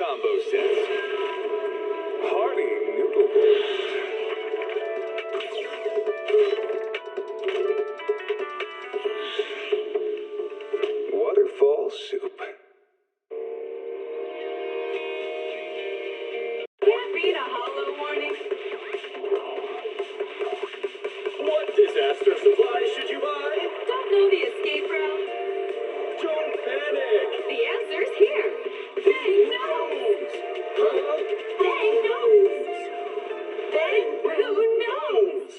combo set. Hearty noodle bowls. Waterfall soup. Can't read a hollow warning. What disaster supplies should you buy? Don't know the escape route. Don't panic. The answer's here. Bang nose. Huh? Bang nose. Bang who knows?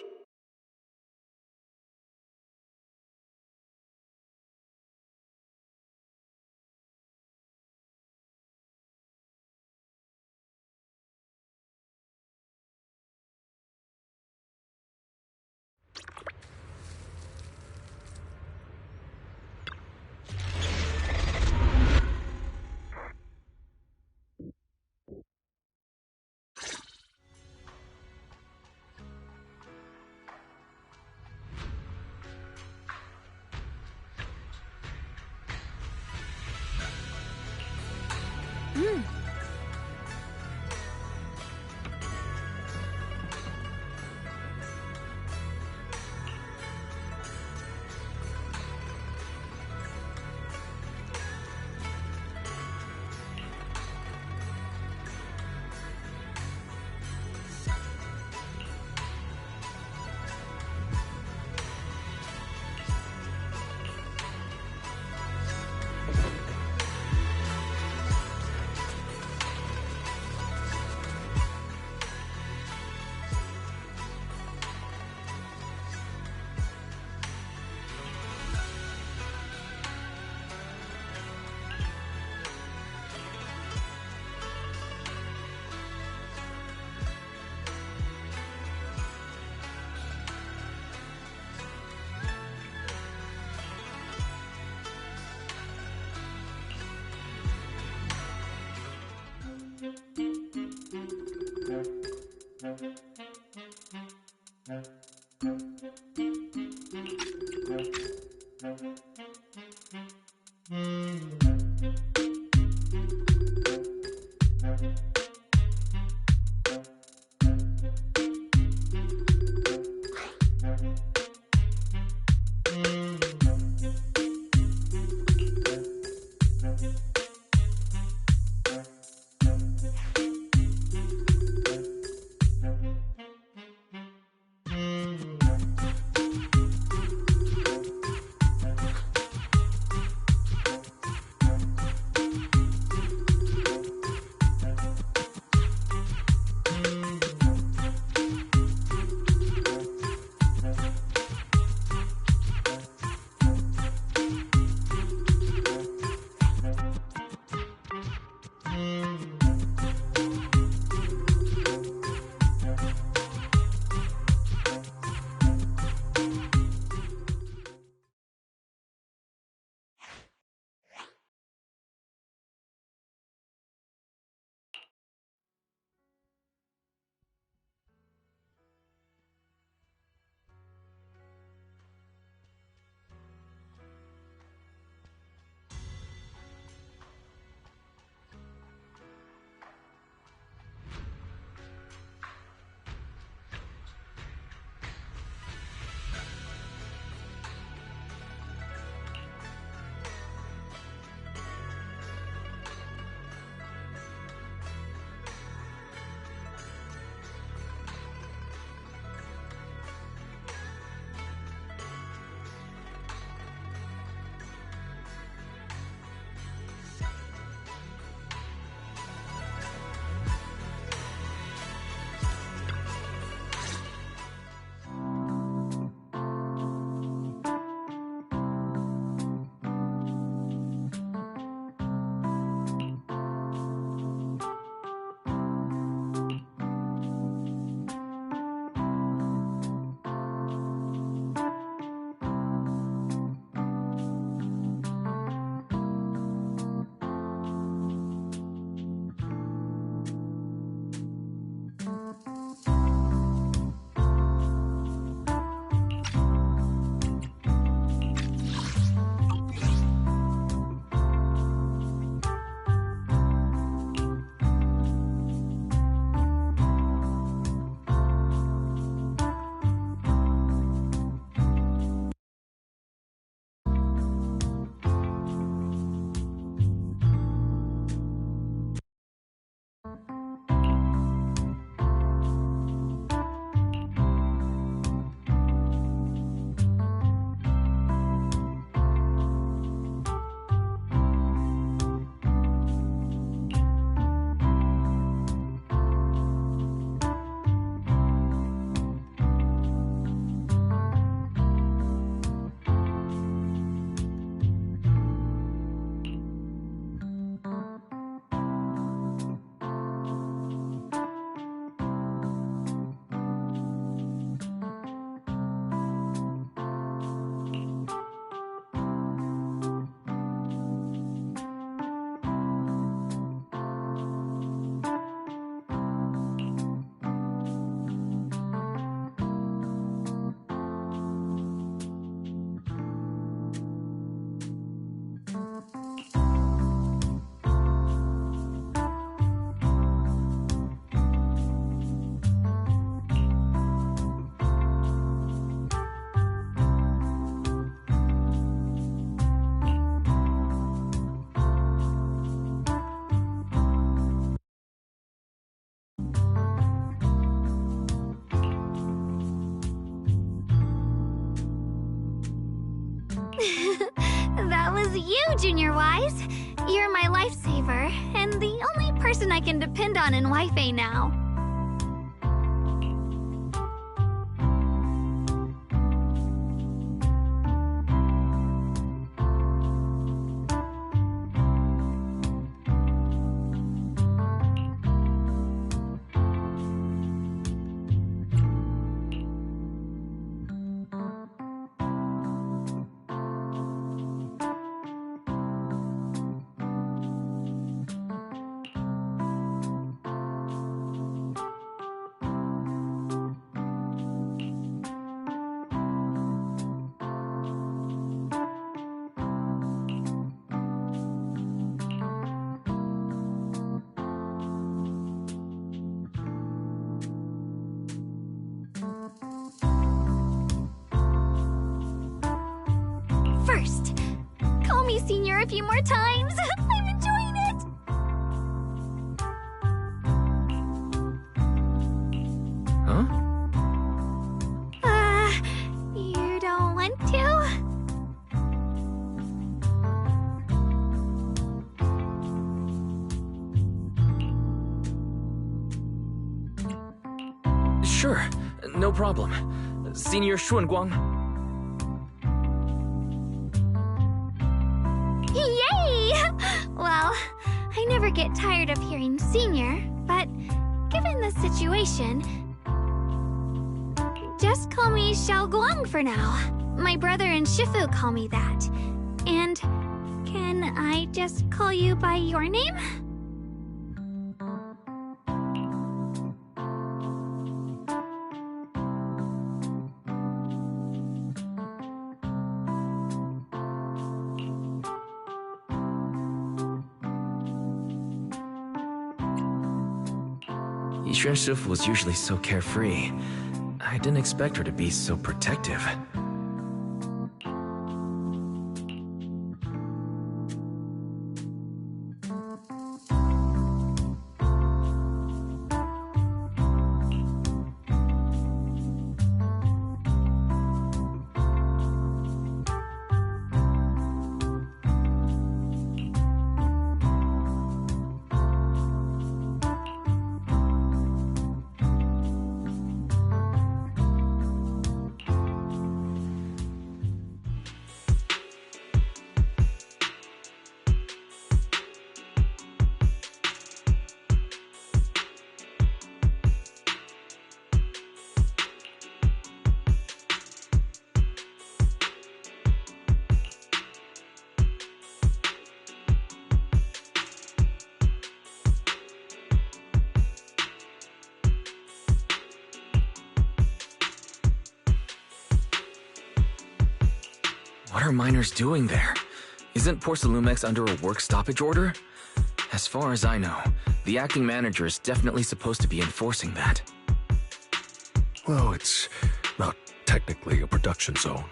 That was you, Junior Wise. You're my lifesaver, and the only person I can depend on in Wi-Fi now. First, call me Senior a few more times. I'm enjoying it. Huh? You don't want to? Sure, no problem. Senior Xuanguang. Yay! Well, I never get tired of hearing Senior, but given the situation, just call me Xiaoguang for now. My brother and Shifu call me that. And can I just call you by your name? Yixuan Shifu was usually so carefree. I didn't expect her to be so protective. What are miners doing there? Isn't Porcelumex under a work stoppage order? As far as I know, the acting manager is definitely supposed to be enforcing that. Well, it's not technically a production zone.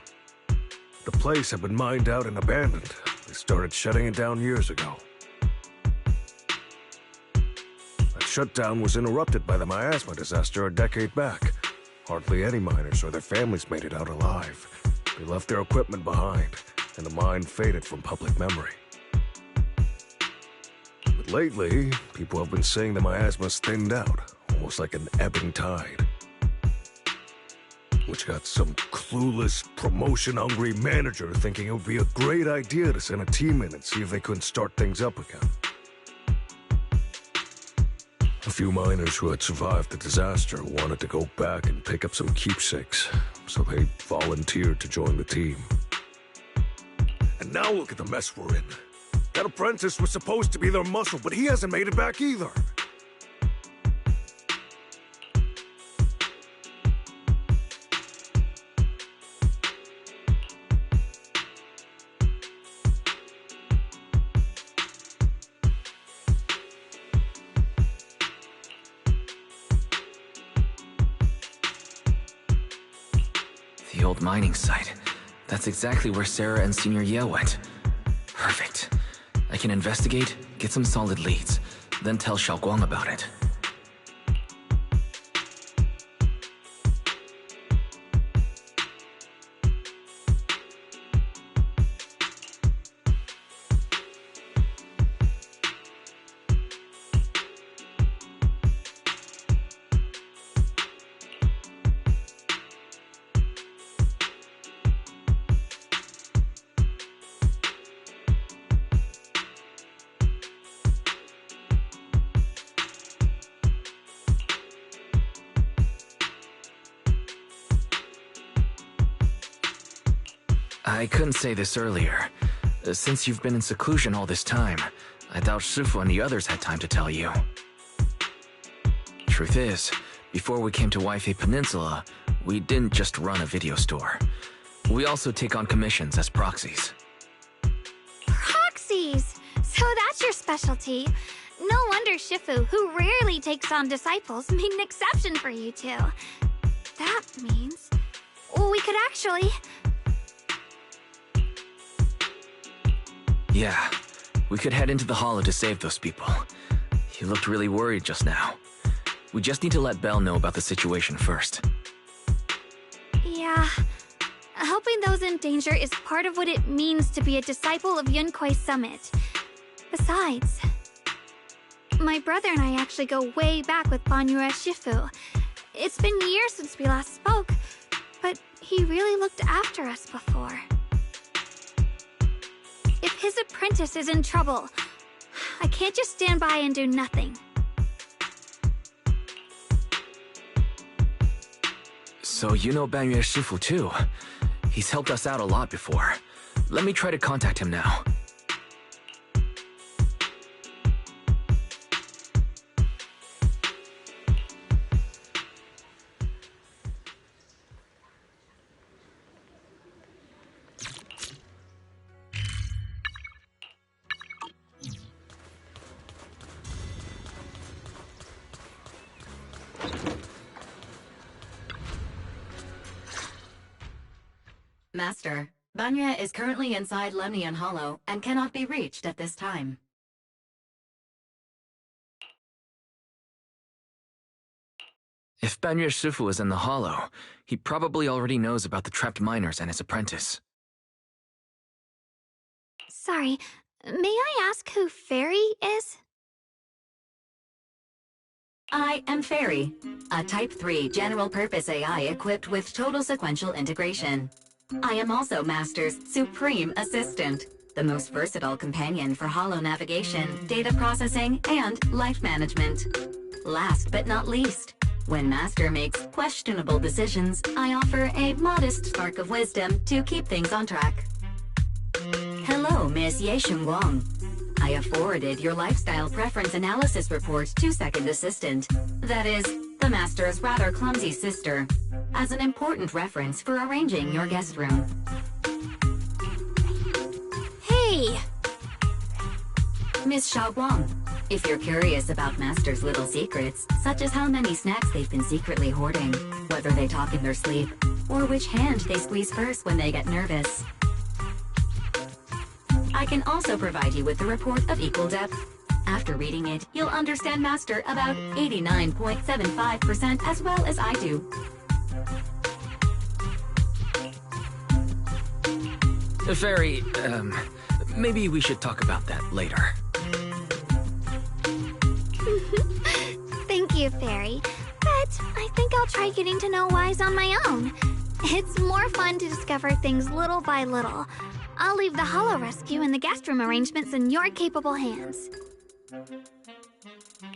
The place had been mined out and abandoned. They started shutting it down years ago. That shutdown was interrupted by the miasma disaster a decade back. Hardly any miners or their families made it out alive. They left their equipment behind, and the mine faded from public memory. But lately, people have been saying the miasma's thinned out, almost like an ebbing tide. Which got some clueless, promotion-hungry manager thinking it would be a great idea to send a team in and see if they couldn't start things up again. A few miners who had survived the disaster wanted to go back and pick up some keepsakes, so they volunteered to join the team. And now look at the mess we're in. That apprentice was supposed to be their muscle, but he hasn't made it back either. The old mining site. That's exactly where Sarah and Senior Ye went. Perfect. I can investigate, get some solid leads, then tell Xiaoguang about it. I couldn't say this earlier. Since you've been in seclusion all this time, I doubt Shifu and the others had time to tell you. Truth is, before we came to Wi-Fi Peninsula, we didn't just run a video store. We also take on commissions as proxies. Proxies! So that's your specialty. No wonder Shifu, who rarely takes on disciples, made an exception for you two. That means we could actually... Yeah, we could head into the hollow to save those people. You looked really worried just now. We just need to let Belle know about the situation first. Yeah, helping those in danger is part of what it means to be a disciple of Yunkwei Summit. Besides, my brother and I actually go way back with Banyue Shifu. It's been years since we last spoke, but he really looked after us before. If his apprentice is in trouble, I can't just stand by and do nothing. So you know Banyue Shifu too. He's helped us out a lot before. Let me try to contact him now. Master, Banya is currently inside Lemnian Hollow and cannot be reached at this time. If Banyue Shifu is in the hollow, he probably already knows about the trapped miners and his apprentice. Sorry, may I ask who Fairy is? I am Fairy, a Type 3 general-purpose AI equipped with total sequential integration. I am also Master's supreme assistant, the most versatile companion for hollow navigation, data processing, and life management. Last but not least, when Master makes questionable decisions, I offer a modest spark of wisdom to keep things on track. Hello, Miss Yeshun Wang. I have forwarded your lifestyle preference analysis report to Second Assistant, that is, the Master's rather clumsy sister, as an important reference for arranging your guest room. Hey! Miss Xiaoguang, if you're curious about Master's little secrets, such as how many snacks they've been secretly hoarding, whether they talk in their sleep, or which hand they squeeze first when they get nervous, I can also provide you with a report of equal depth. After reading it, you'll understand Master about 89.75% as well as I do. Fairy, maybe we should talk about that later. Thank you, Fairy. But I think I'll try getting to know Wise on my own. It's more fun to discover things little by little. I'll leave the hollow rescue and the guest room arrangements in your capable hands.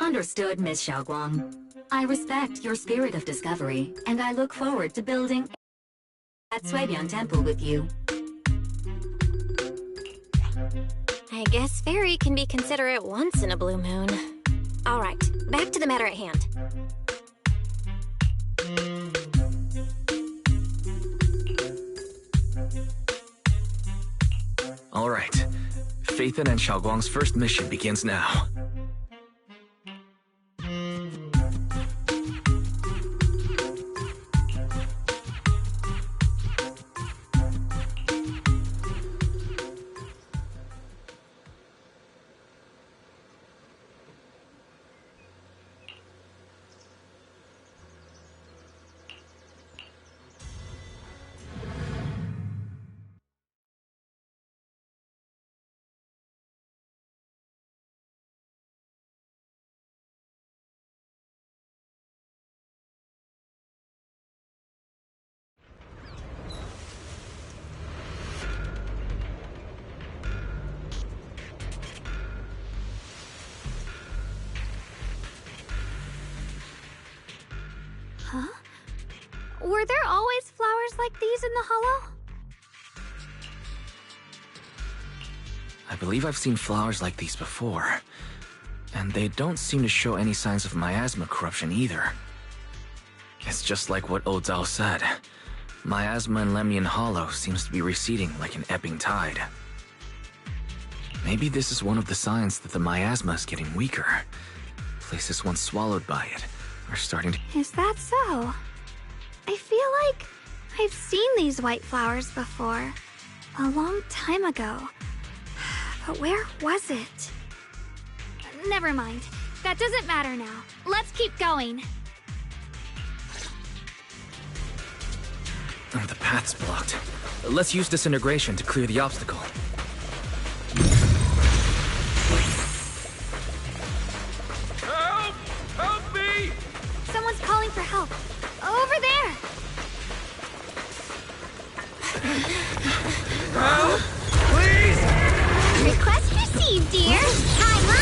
Understood, Miss Xiaoguang. I respect your spirit of discovery, and I look forward to building at Suibian Temple with you. I guess Fairy can be considerate once in a blue moon. Alright, back to the matter at hand. All right. Phaethon and Xiaoguang's first mission begins now. Were there always flowers like these in the hollow? believe I've seen flowers like these before. And they don't seem to show any signs of miasma corruption either. It's just like what Odzao said. Miasma in Lemnian Hollow seems to be receding like an ebbing tide. Maybe this is one of the signs that the miasma is getting weaker. Places once swallowed by it are starting to... Is that so? I feel like I've seen these white flowers before. A long time ago. But where was it? Never mind. That doesn't matter now. Let's keep going. Oh, the path's blocked. Let's use disintegration to clear the obstacle. Help! Help me! Someone's calling for help. Over there! Help! Please! Request received, dear. I'm up!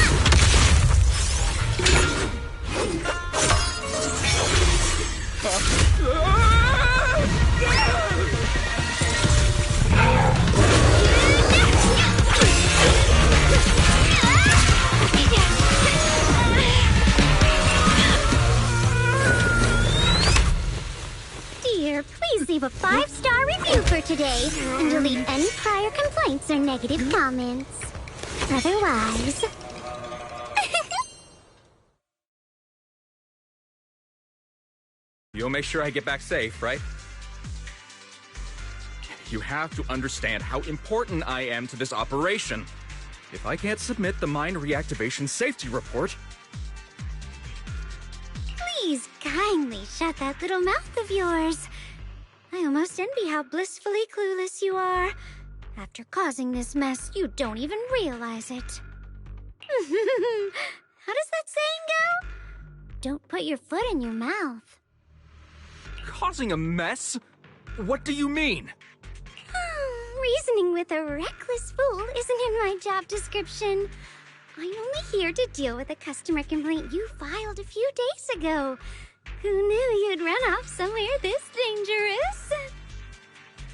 Dear, please leave a 5-star review for today and delete any prior complaints or negative comments. Otherwise... You'll make sure I get back safe, right? You have to understand how important I am to this operation. If I can't submit the mine reactivation safety report... Please kindly shut that little mouth of yours. I almost envy how blissfully clueless you are. After causing this mess, you don't even realize it. How does that saying go? Don't put your foot in your mouth. Causing a mess? What do you mean? Reasoning with a reckless fool isn't in my job description. I'm only here to deal with a customer complaint you filed a few days ago. Who knew you'd run off somewhere this dangerous?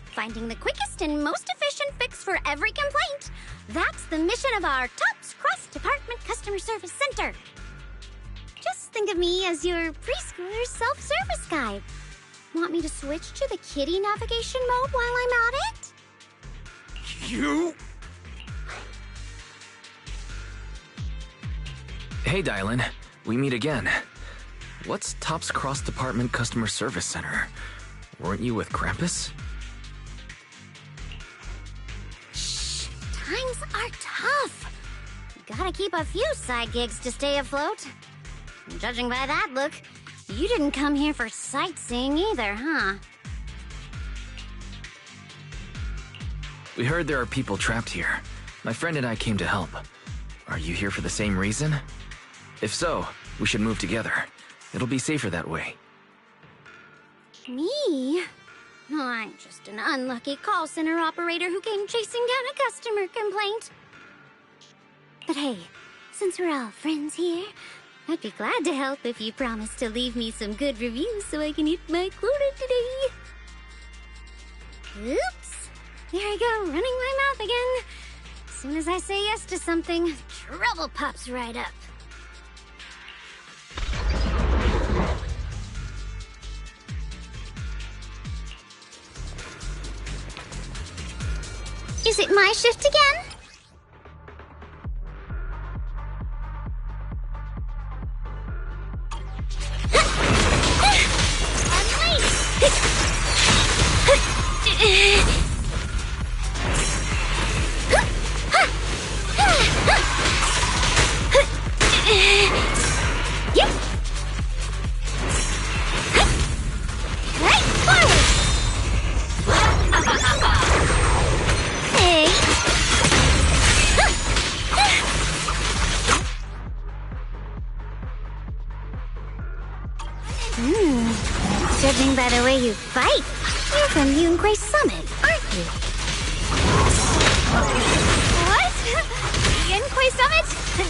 Finding the quickest and most efficient fix for every complaint. That's the mission of our TOPS Cross-Department Customer Service Center. Just think of me as your preschooler's self-service guide. Want me to switch to the kiddie navigation mode while I'm at it? You? Hey, Dylan. We meet again. What's TOPS Cross-Department Customer Service Center? Weren't you with Krampus? Shh, times are tough. Gotta keep a few side gigs to stay afloat. Judging by that look, you didn't come here for sightseeing either, huh? We heard there are people trapped here. My friend and I came to help. Are you here for the same reason? If so, we should move together. It'll be safer that way. Me? Oh, I'm just an unlucky call center operator who came chasing down a customer complaint. But hey, since we're all friends here, I'd be glad to help if you promise to leave me some good reviews so I can hit my quota today. Oops. There I go, running my mouth again. As soon as I say yes to something, trouble pops right up. Is it my shift again? Judging by the way you fight, you're from Yunquay Summit, aren't you? What? Yunquay Summit?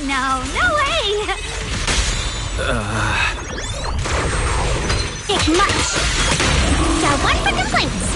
No, no way! It's much. Got one for complaints.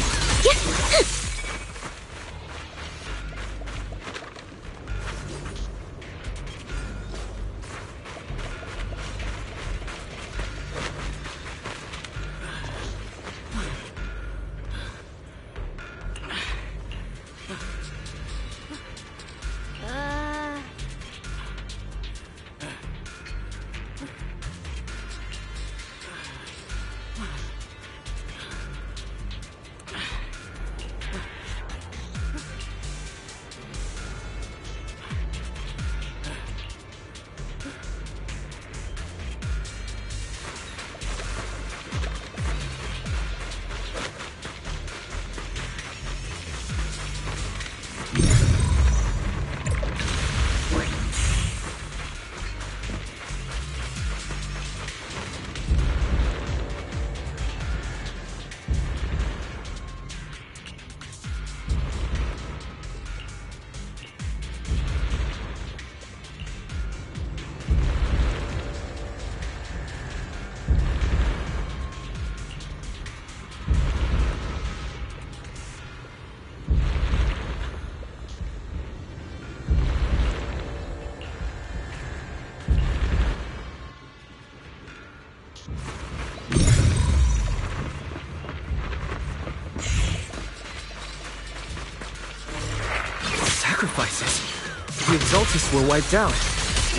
Sacrifices. The Exaltists were wiped out.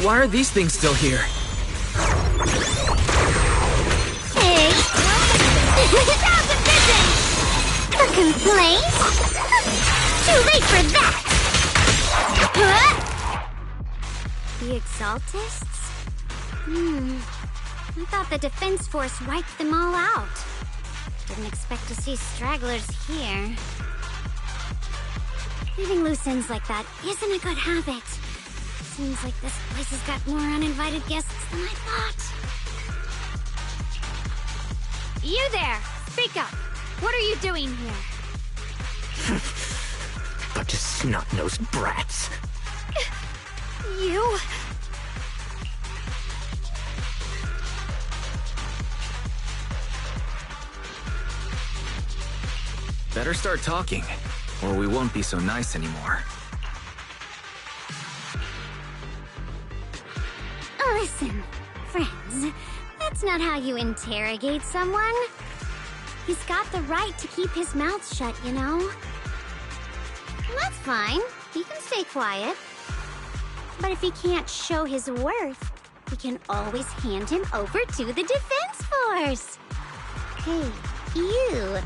Why are these things still here? Hey! How's it vision? A complaint? Too late for that! Huh? The Exaltists? I thought the Defense Force wiped them all out. Didn't expect to see stragglers here. Leaving loose ends like that isn't a good habit. Seems like this place has got more uninvited guests than I thought. You there! Speak up! What are you doing here? Bunch of snot-nosed brats. You... Better start talking, or we won't be so nice anymore. Listen, friends, that's not how you interrogate someone. He's got the right to keep his mouth shut, you know? That's fine. He can stay quiet. But if he can't show his worth, we can always hand him over to the Defense Force. Hey, you.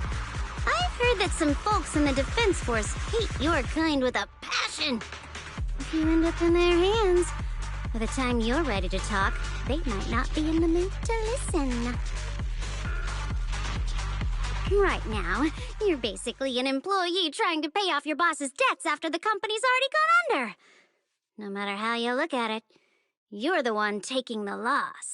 I've heard that some folks in the Defense Force hate your kind with a passion. If you end up in their hands, by the time you're ready to talk, they might not be in the mood to listen. Right now, you're basically an employee trying to pay off your boss's debts after the company's already gone under. No matter how you look at it, you're the one taking the loss.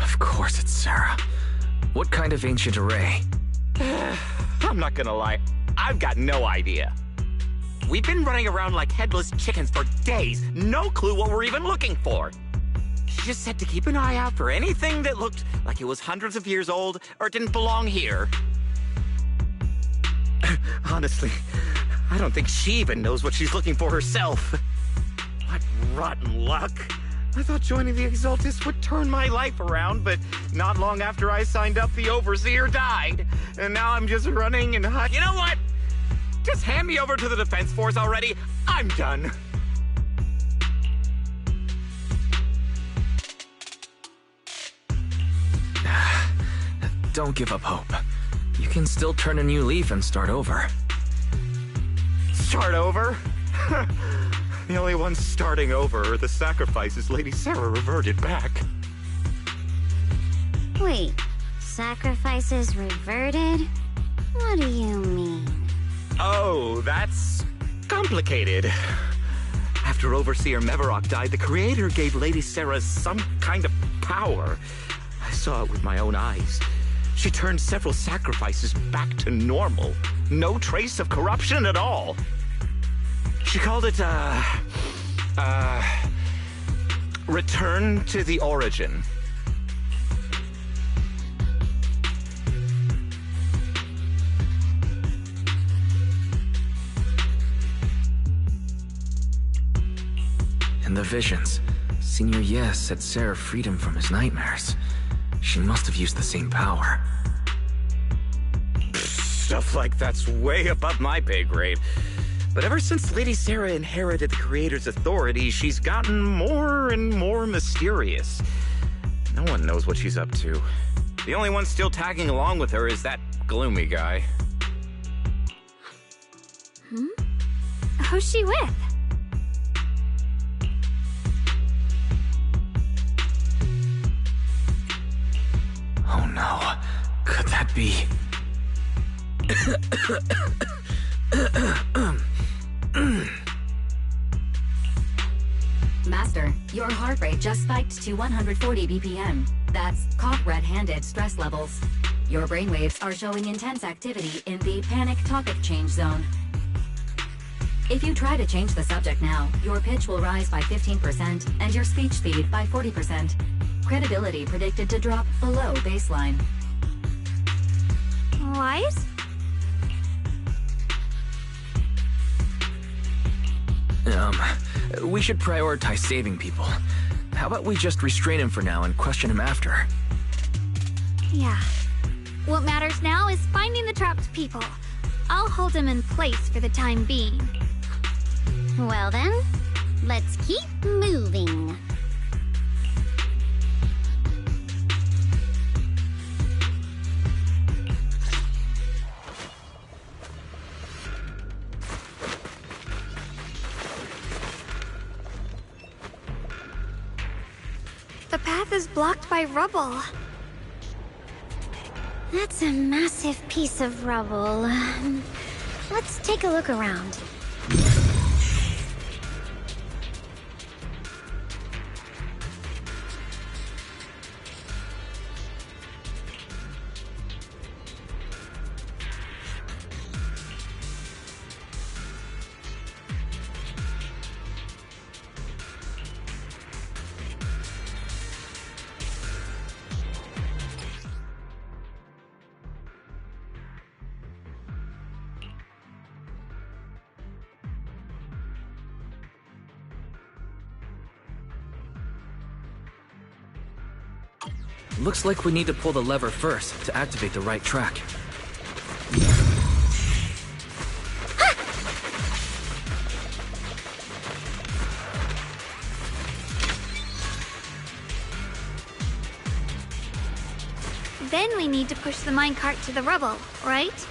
Of course it's Sarah. What kind of ancient array? I'm not gonna lie, I've got no idea. We've been running around like headless chickens for days, no clue what we're even looking for. She just said to keep an eye out for anything that looked like it was hundreds of years old or didn't belong here. Honestly, I don't think she even knows what she's looking for herself. What rotten luck. I thought joining the Exaltists would turn my life around, but not long after I signed up, the Overseer died. And now I'm just running and... You know what? Just hand me over to the Defense Force already. I'm done. Don't give up hope. You can still turn a new leaf and start over. Start over? The only ones starting over are the sacrifices Lady Sarah reverted back. Wait, sacrifices reverted? What do you mean? Oh, that's complicated. After Overseer Mevarok died, the Creator gave Lady Sarah some kind of power. I saw it with my own eyes. She turned several sacrifices back to normal. No trace of corruption at all. She called it, Return to the Origin. In the visions, Senior Yes said Sarah freed him from his nightmares. She must have used the same power. Stuff like that's way above my pay grade. But ever since Lady Sarah inherited the Creator's authority, she's gotten more and more mysterious. No one knows what she's up to. The only one still tagging along with her is that gloomy guy. Who's she with? Oh no. Could that be... Master, your heart rate just spiked to 140 BPM. That's caught red-handed stress levels. Your brainwaves are showing intense activity in the panic topic change zone. If you try to change the subject now, your pitch will rise by 15% and your speech speed by 40%. Credibility predicted to drop below baseline. What? We should prioritize saving people. How about we just restrain him for now and question him after? Yeah. What matters now is finding the trapped people. I'll hold him in place for the time being. Well then, let's keep moving. The path is blocked by rubble. That's a massive piece of rubble. Let's take a look around. Looks like we need to pull the lever first to activate the right track. Then we need to push the minecart to the rubble, right?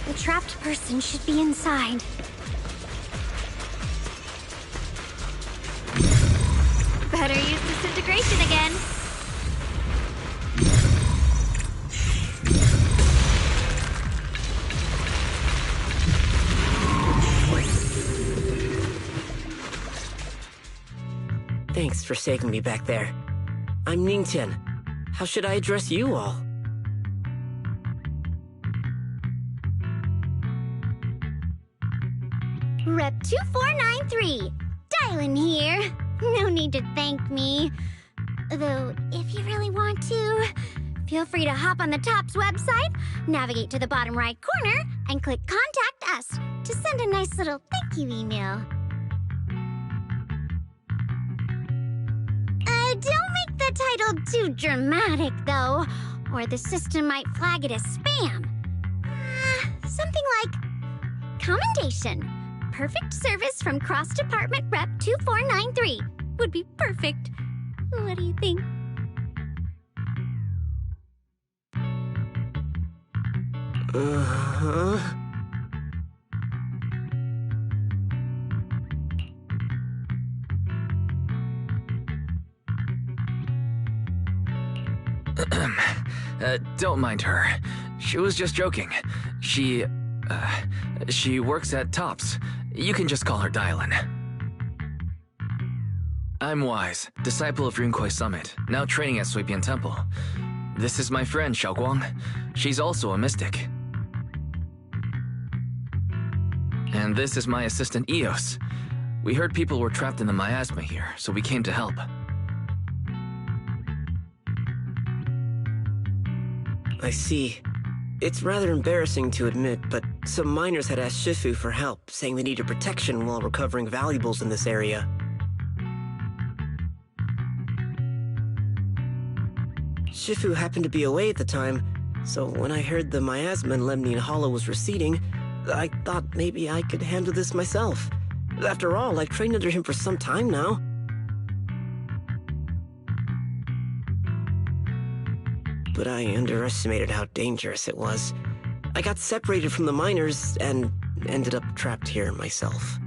The trapped person should be inside. Better use disintegration again. Thanks for saving me back there. I'm Ningtian. How should I address you all? Rep 2493, Dylan here. No need to thank me. Though, if you really want to, feel free to hop on the TOPS website, navigate to the bottom right corner, and click Contact Us to send a nice little thank you email. Don't make the title too dramatic, though, or the system might flag it as spam. Something like Commendation. Perfect service from Cross-Department Rep 2493 would be perfect. What do you think? Don't mind her. She was just joking. She works at TOPS. You can just call her Dylan. I'm Wise, disciple of Rinkwei Summit, now training at Suipian Temple. This is my friend, Xiaoguang. She's also a mystic. And this is my assistant, Eos. We heard people were trapped in the miasma here, so we came to help. I see. It's rather embarrassing to admit, but some miners had asked Shifu for help, saying they needed protection while recovering valuables in this area. Shifu happened to be away at the time, so when I heard the miasma in Lemnian Hollow was receding, I thought maybe I could handle this myself. After all, I've trained under him for some time now. But I underestimated how dangerous it was. I got separated from the miners and ended up trapped here myself.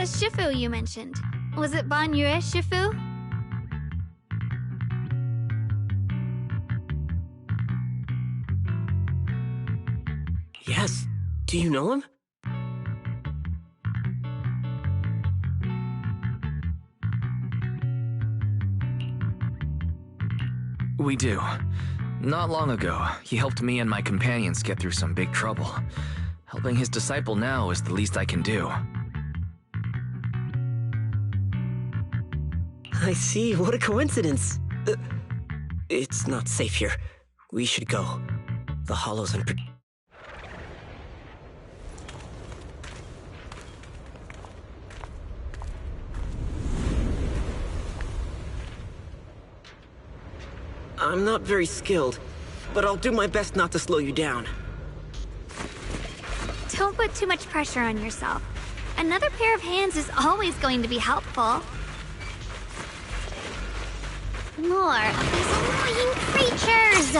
Shifu you mentioned. Was it Banyue Shifu? Yes. Do you know him? We do. Not long ago, he helped me and my companions get through some big trouble. Helping his disciple now is the least I can do. I see. What a coincidence. It's not safe here. We should go. The Hollow's I'm not very skilled, but I'll do my best not to slow you down. Don't put too much pressure on yourself. Another pair of hands is always going to be helpful. More of these annoying creatures!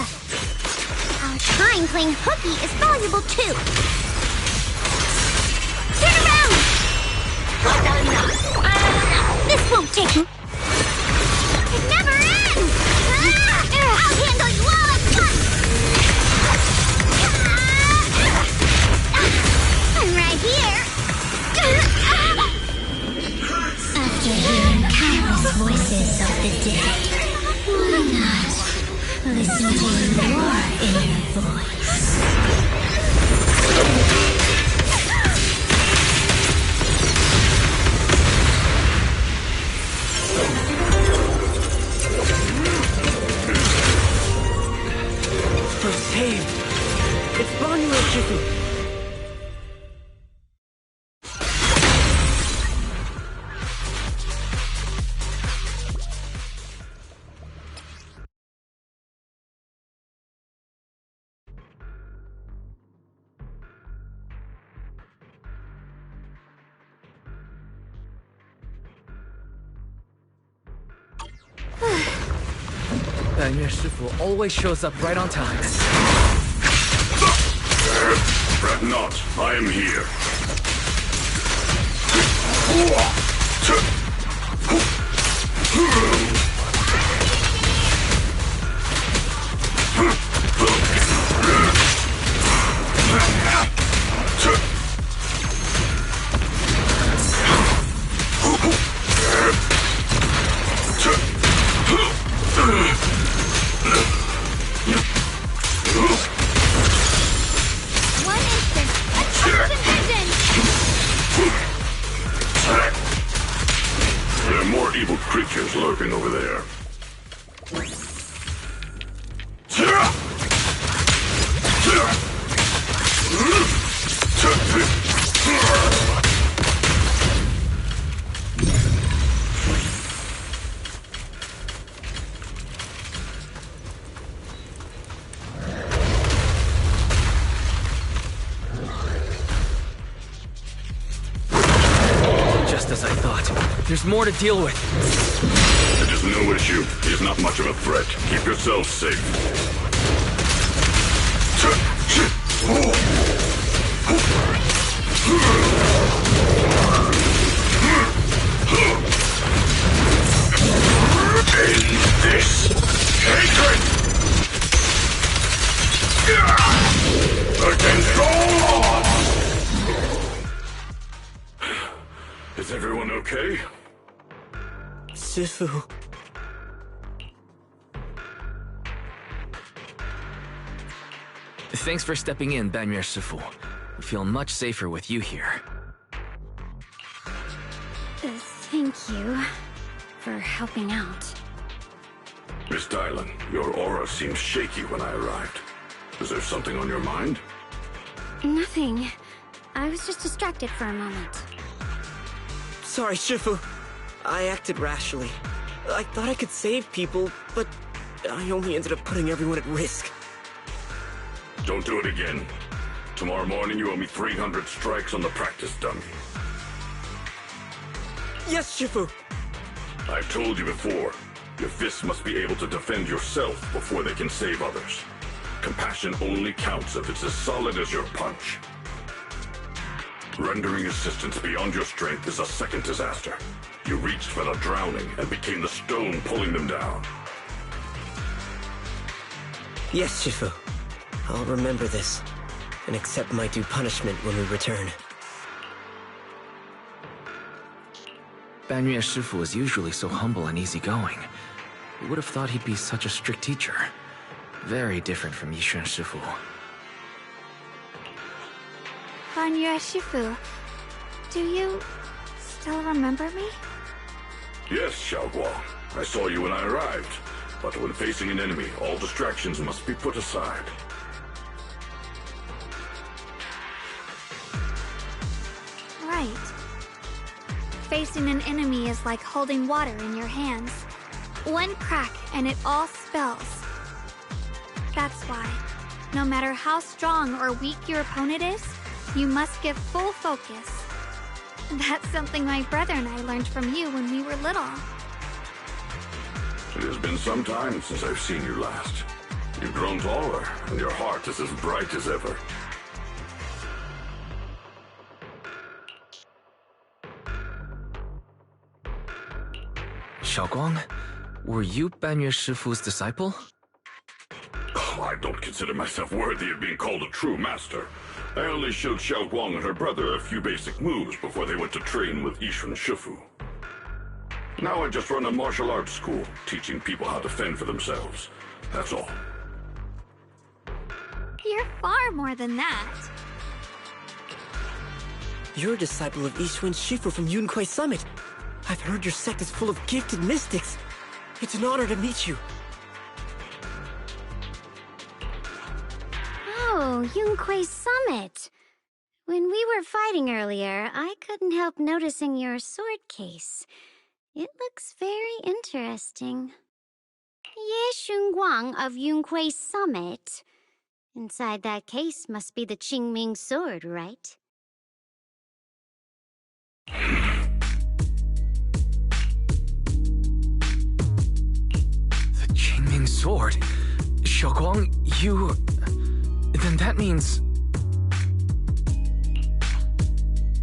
Our time playing hooky is valuable too! Turn around! This won't take me! It never ends! I'll handle you all at once! I'm right here! After hearing countless voices of the dead, why not listen to your inner voice? We're saved! It's Banyue Shifu! Banyue Shifu always shows up right on time. Fret not, I am here. There are more evil creatures lurking over there. Just as I thought. There's more to deal with. It is no issue. He is not much of a threat. Keep yourselves safe. End this hatred! Against all odds! Is everyone okay? Shifu. Thanks for stepping in, Banyue Shifu. We feel much safer with you here. Thank you for helping out. Miss Dylan, your aura seemed shaky when I arrived. Is there something on your mind? Nothing. I was just distracted for a moment. Sorry, Shifu. I acted rashly. I thought I could save people, but I only ended up putting everyone at risk. Don't do it again. Tomorrow morning you owe me 300 strikes on the practice dummy. Yes, Shifu! I've told you before, your fists must be able to defend yourself before they can save others. Compassion only counts if it's as solid as your punch. Rendering assistance beyond your strength is a second disaster. You reached for the drowning and became the stone pulling them down. Yes, Shifu. I'll remember this, and accept my due punishment when we return. Banyue Shifu is usually so humble and easygoing. Who would have thought he'd be such a strict teacher? Very different from Yixuan Shifu. Banyue Shifu, do you still remember me? Yes, Xiaoguang. I saw you when I arrived. But when facing an enemy, all distractions must be put aside. Right. Facing an enemy is like holding water in your hands. One crack and it all spills. That's why, no matter how strong or weak your opponent is, you must give full focus. That's something my brother and I learned from you when we were little. It has been some time since I've seen you last. You've grown taller, and your heart is as bright as ever. Xiaoguang, were you Banyue Shifu's disciple? Oh, I don't consider myself worthy of being called a true master. I only showed Xiaoguang and her brother a few basic moves before they went to train with Yixuan Shifu. Now I just run a martial arts school, teaching people how to fend for themselves. That's all. You're far more than that. You're a disciple of Yixuan Shifu from Yunquai Summit. I've heard your sect is full of gifted mystics. It's an honor to meet you. Oh, Yunquai Summit. When we were fighting earlier, I couldn't help noticing your sword case. It looks very interesting. Ye Xunguang of Yunquai Summit. Inside that case must be the Qingming sword, right? The Qingming sword? Xiaoguang, you... Then that means...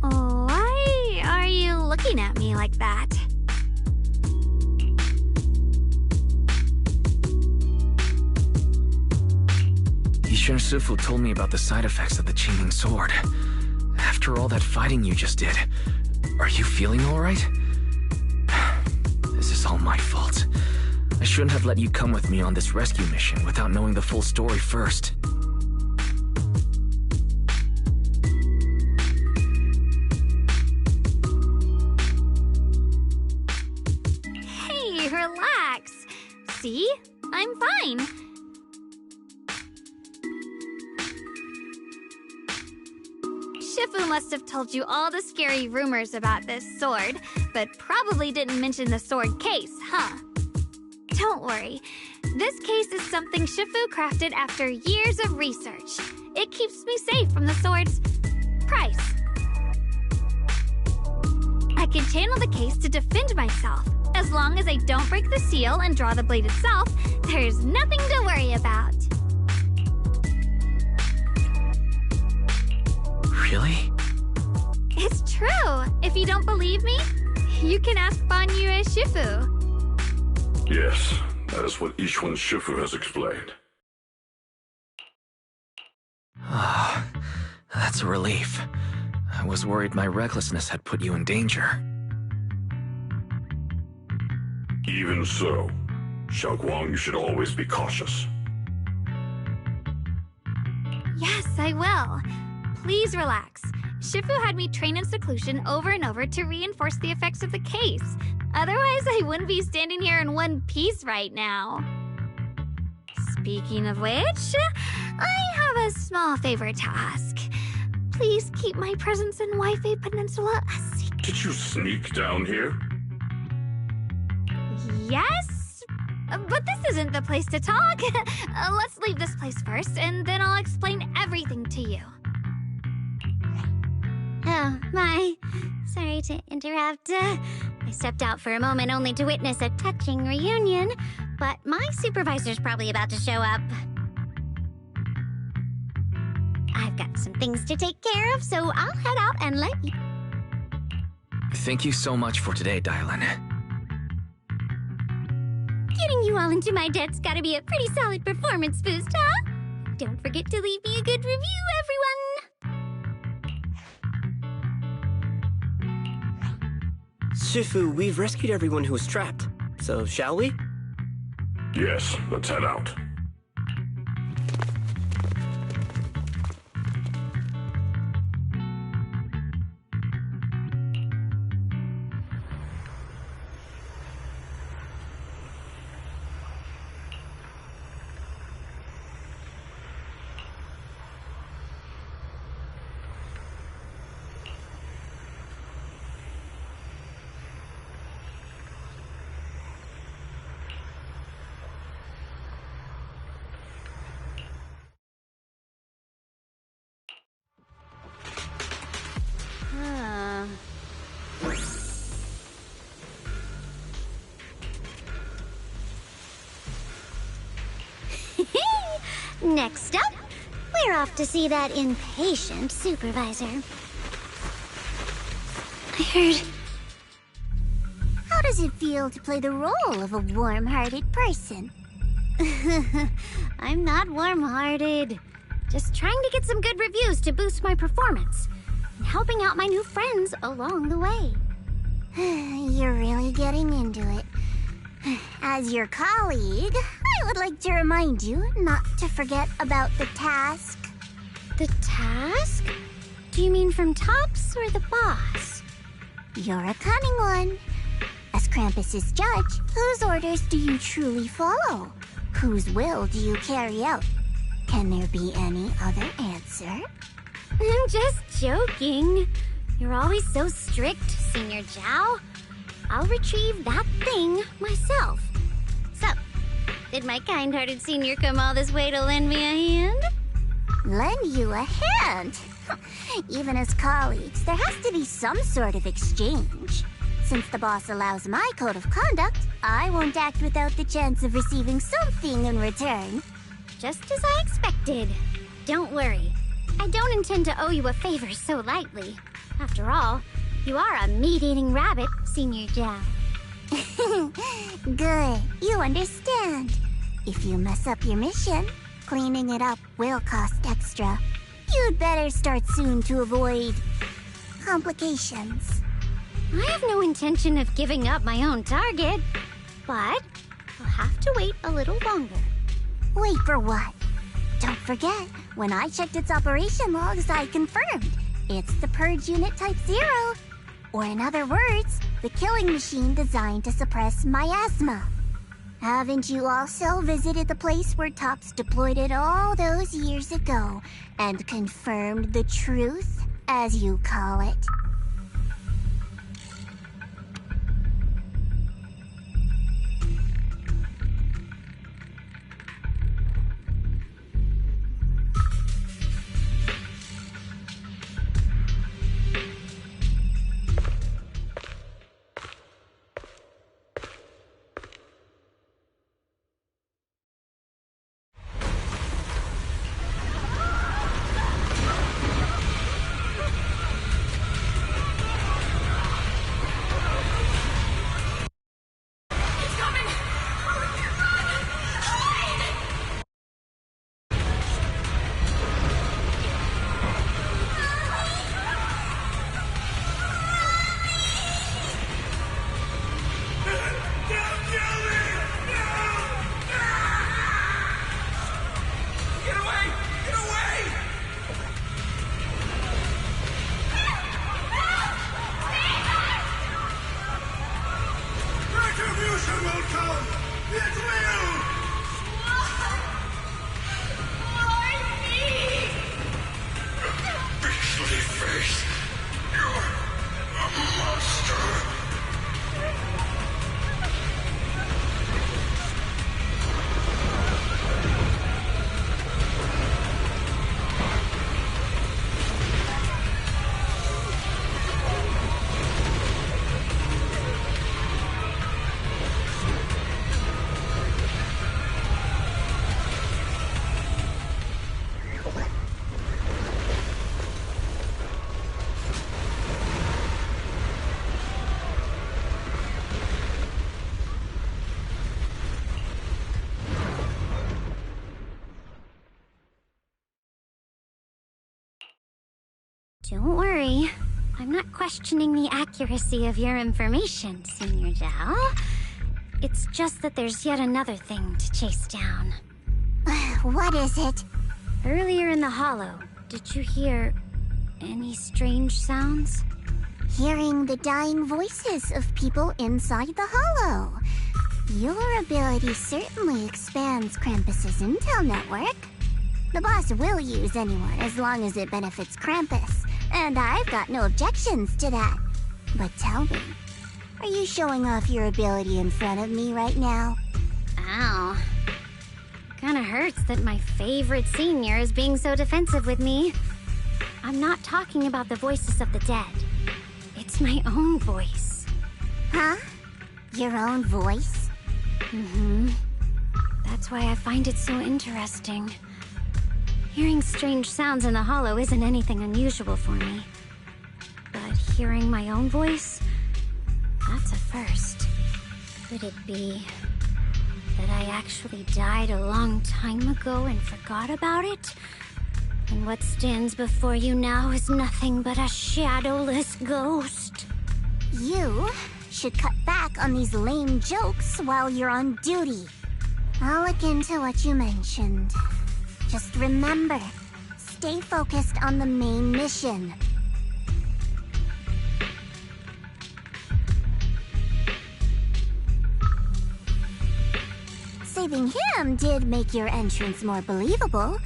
Why are you looking at me like that? Yixuan Shifu told me about the side effects of the Qingming sword. After all that fighting you just did, are you feeling alright? This is all my fault. I shouldn't have let you come with me on this rescue mission without knowing the full story first. Hey, relax. See? I'm fine. Shifu must have told you all the scary rumors about this sword, but probably didn't mention the sword case, huh? Don't worry. This case is something Shifu crafted after years of research. It keeps me safe from the sword's price. I can channel the case to defend myself. As long as I don't break the seal and draw the blade itself, there's nothing to worry about. Really? It's true. If you don't believe me, you can ask Banyue Shifu. Yes, that is what Yixuan Shifu has explained. Ah, that's a relief. I was worried my recklessness had put you in danger. Even so, Xiaoguang, you should always be cautious. Yes, I will. Please relax. Shifu had me train in seclusion over and over to reinforce the effects of the case. Otherwise, I wouldn't be standing here in one piece right now. Speaking of which, I have a small favor to ask. Please keep my presence in Wi-Fi Peninsula a secret. Did you sneak down here? Yes? But this isn't the place to talk. Let's leave this place first, and then I'll explain everything to you. Oh, my. Sorry to interrupt. I stepped out for a moment only to witness a touching reunion, but my supervisor's probably about to show up. I've Got some things to take care of, so I'll head out and let you... Thank you so much for today, Dylan. Getting you all into my debt's gotta be a pretty solid performance boost, huh? Don't forget to leave me a good review, everyone! Shifu, we've rescued everyone who was trapped. So, shall we? Yes, let's head out. Next up, we're off to see that impatient supervisor. I heard... How does it feel to play the role of a warm-hearted person? I'm not warm-hearted. Just trying to get some good reviews to boost my performance. And helping out my new friends along the way. You're really getting into it. As your colleague, I would like to remind you not to forget about the task. The task? Do you mean from Tops or the boss? You're a cunning one. As Krampus's judge, whose orders do you truly follow? Whose will do you carry out? Can there be any other answer? I'm just joking. You're always so strict, Senior Zhao. I'll retrieve that thing myself. So, did my kind-hearted senior come all this way to lend me a hand? Lend you a hand? Even as colleagues, there has to be some sort of exchange. Since the boss allows my code of conduct, I won't act without the chance of receiving something in return. Just as I expected. Don't worry. I don't intend to owe you a favor so lightly. After all, you are a meat-eating rabbit, Senior Zhao. Good, you understand. If you mess up your mission, cleaning it up will cost extra. You'd better start soon to avoid complications. I have no intention of giving up my own target, but I'll have to wait a little longer. Wait for what? Don't forget, when I checked its operation logs, I confirmed. It's the Purge Unit Type 0. Or in other words, the killing machine designed to suppress miasma. Haven't you also visited the place where Tops deployed it all those years ago and confirmed the truth, as you call it? Don't worry. I'm not questioning the accuracy of your information, Senior Zhao. It's just that there's yet another thing to chase down. What is it? Earlier in the hollow, did you hear any strange sounds? Hearing the dying voices of people inside the hollow. Your ability certainly expands Krampus's intel network. The boss will use anyone as long as it benefits Krampus, and I've got no objections to that. But tell me, are you showing off your ability in front of me right now? Ow. Kinda hurts that my favorite senior is being so defensive with me. I'm not talking about the voices of the dead. It's my own voice. Huh? Your own voice? Mm-hmm. That's why I find it so interesting. Hearing strange sounds in the hollow isn't anything unusual for me. But hearing my own voice, that's a first. Could it be that I actually died a long time ago and forgot about it? And what stands before you now is nothing but a shadowless ghost. You should cut back on these lame jokes while you're on duty. I'll look into what you mentioned. Just remember, stay focused on the main mission. Saving him did make your entrance more believable,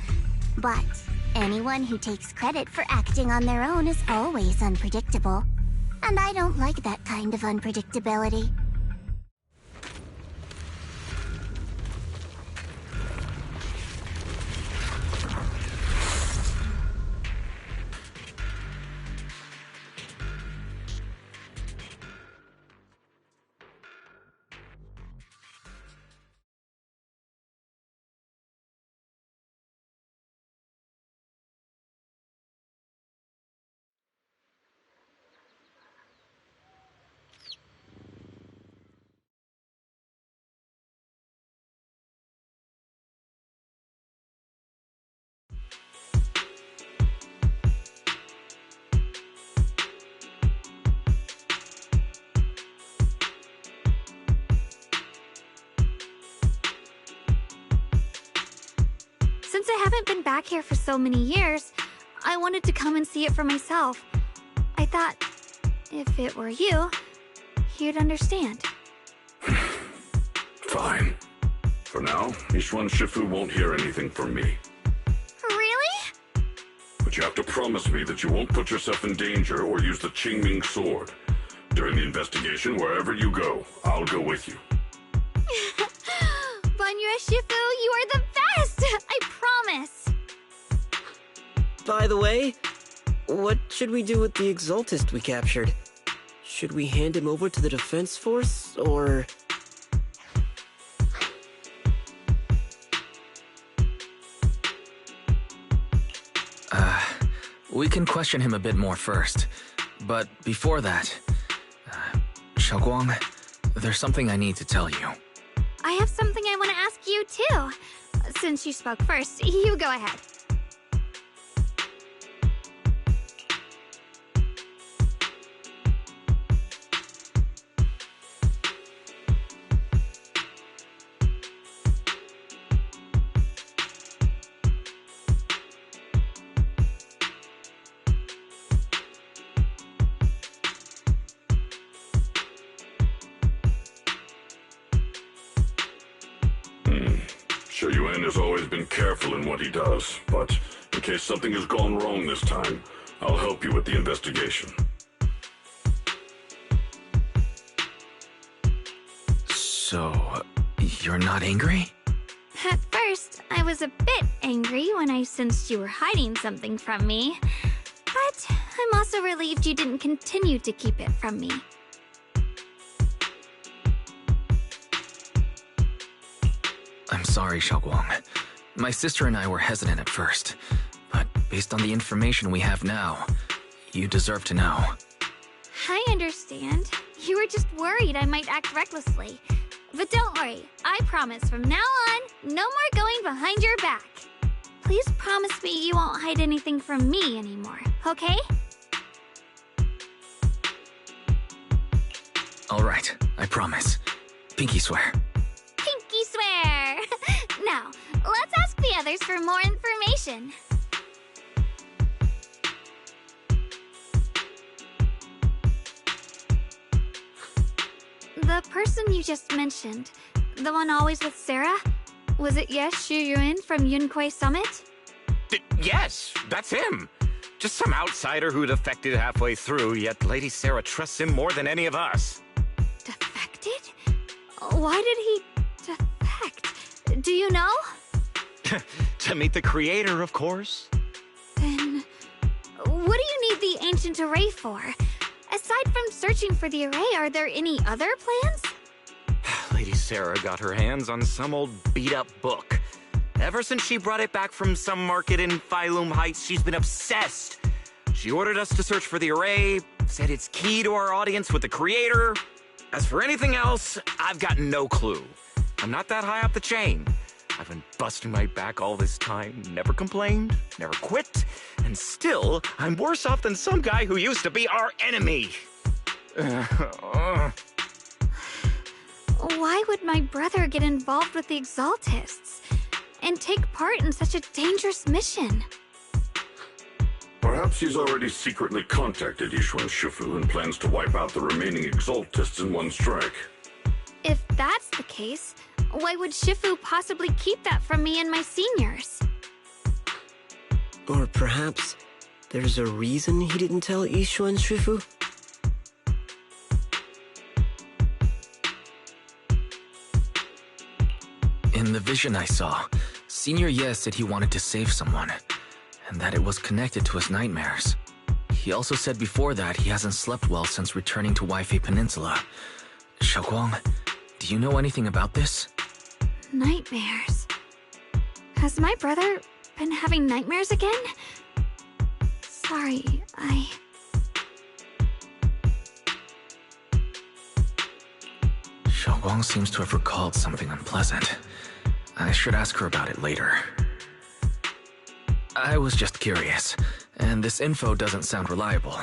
but anyone who takes credit for acting on their own is always unpredictable. And I don't like that kind of unpredictability. Since I haven't been back here for so many years, I wanted to come and see it for myself. I thought, if it were you, you'd understand. Fine. For now, Ishwan Shifu won't hear anything from me. Really? But you have to promise me that you won't put yourself in danger or use the Qingming sword. During the investigation, wherever you go, I'll go with you. Banyue Shifu, you are the best! I promise! By the way, what should we do with the Exaltist we captured? Should we hand him over to the defense force, or... We can question him a bit more first. But before that, Xiaoguang, there's something I need to tell you. I have something I want to ask you, too. Since you spoke first, you go ahead. Yuan has always been careful in what he does, but in case something has gone wrong this time, I'll help you with the investigation. So, you're not angry? At first, I was a bit angry when I sensed you were hiding something from me. But I'm also relieved you didn't continue to keep it from me. I'm sorry, Xiaoguang. My sister and I were hesitant at first, but based on the information we have now, you deserve to know. I understand. You were just worried I might act recklessly. But don't worry, I promise from now on, no more going behind your back. Please promise me you won't hide anything from me anymore, okay? All right, I promise. Pinky swear. Pinky swear! Now, let's ask the others for more information. The person you just mentioned, the one always with Sarah, was it Shu Yun from Yunquei Summit? Yes, that's him. Just some outsider who defected halfway through, yet Lady Sarah trusts him more than any of us. Defected? Why did he defect? Do you know? To meet the creator, of course. Then, what do you need the ancient array for? Aside from searching for the array, are there any other plans? Lady Sarah got her hands on some old beat-up book. Ever since she brought it back from some market in Phylum Heights, she's been obsessed. She ordered us to search for the array, said it's key to our audience with the creator. As for anything else, I've got no clue. I'm not that high up the chain. I've been busting my back all this time, never complained, never quit, and still, I'm worse off than some guy who used to be our enemy. Why would my brother get involved with the Exaltists and take part in such a dangerous mission? Perhaps he's already secretly contacted Yishu and Shifu and plans to wipe out the remaining Exaltists in one strike. If that's the case, why would Shifu possibly keep that from me and my seniors? Or perhaps there's a reason he didn't tell Yishu and Shifu? In the vision I saw, Senior Ye said he wanted to save someone, and that it was connected to his nightmares. He also said before that he hasn't slept well since returning to Waifei Peninsula. Xiaoguang, do you know anything about this? Nightmares. Has my brother been having nightmares again? Sorry, Xiaoguang seems to have recalled something unpleasant. I should ask her about it later. I was just curious, and this info doesn't sound reliable.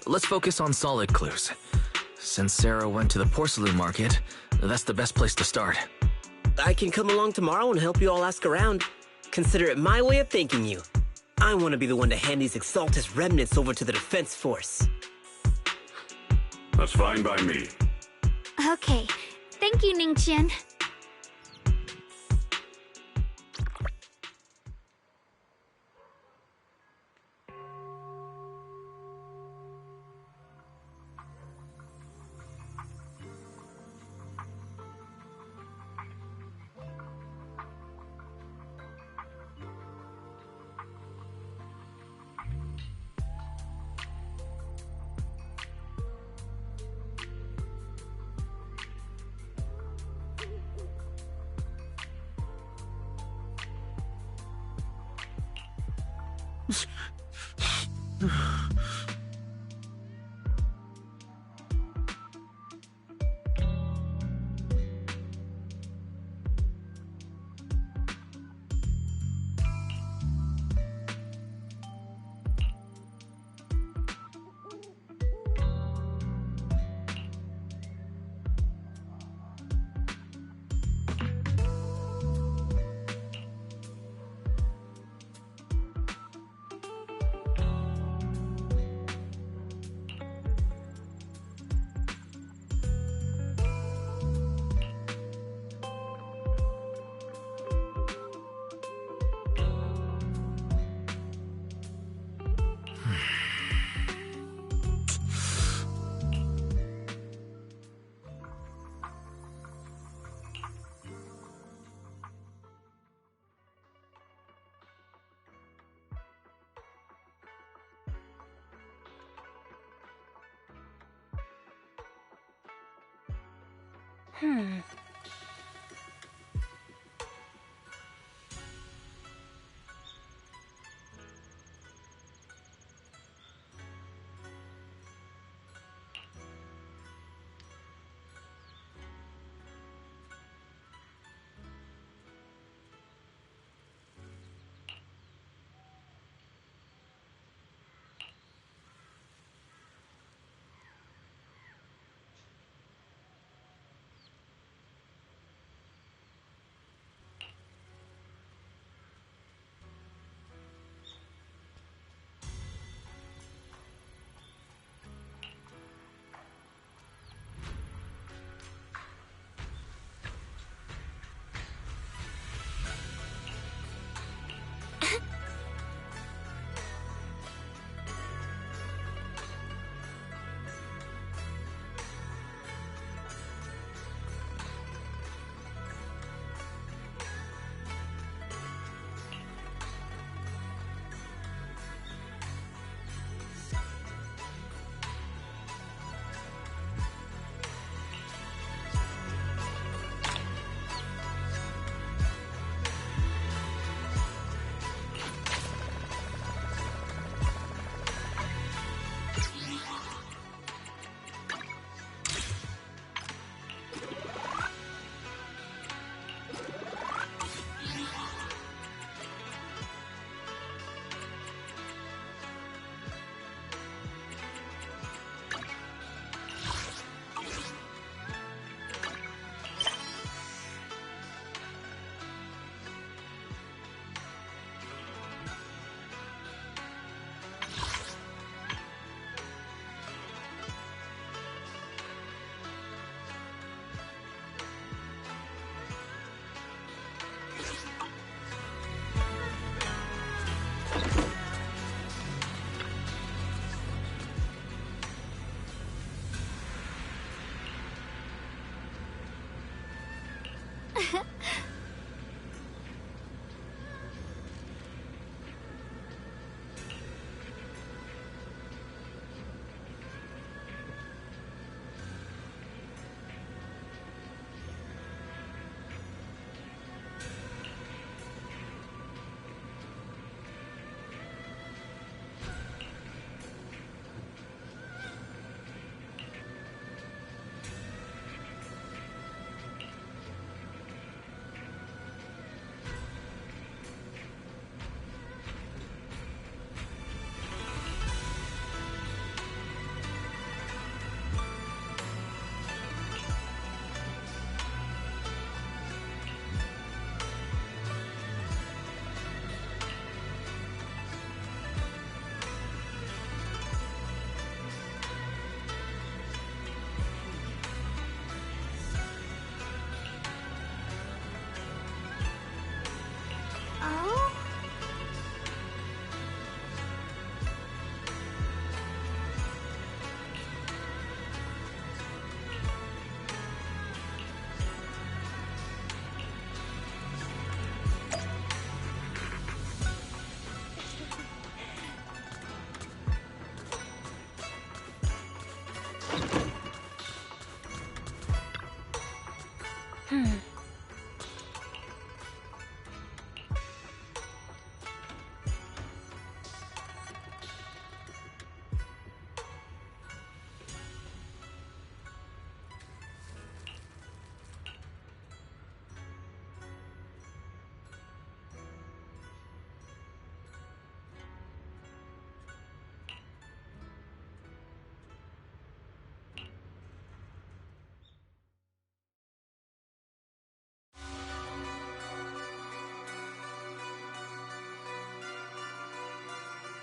Let's focus on solid clues. Since Sarah went to the porcelain market, that's the best place to start. I can come along tomorrow and help you all ask around. Consider it my way of thanking you. I want to be the one to hand these Exaltus remnants over to the defense force. That's fine by me. Okay. Thank you, Ningqian.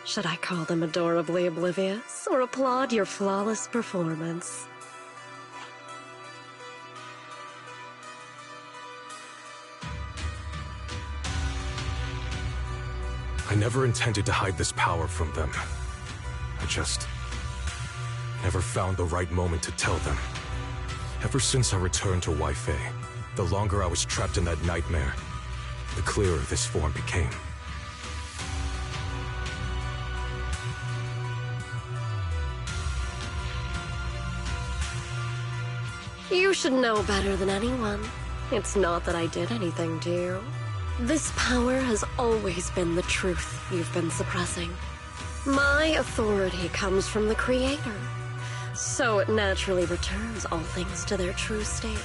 Should I call them adorably oblivious, or applaud your flawless performance? I never intended to hide this power from them. I just never found the right moment to tell them. Ever since I returned to Wi-Fi, the longer I was trapped in that nightmare, the clearer this form became. You should know better than anyone. It's not that I did anything to you. This power has always been the truth you've been suppressing. My authority comes from the Creator, so it naturally returns all things to their true state.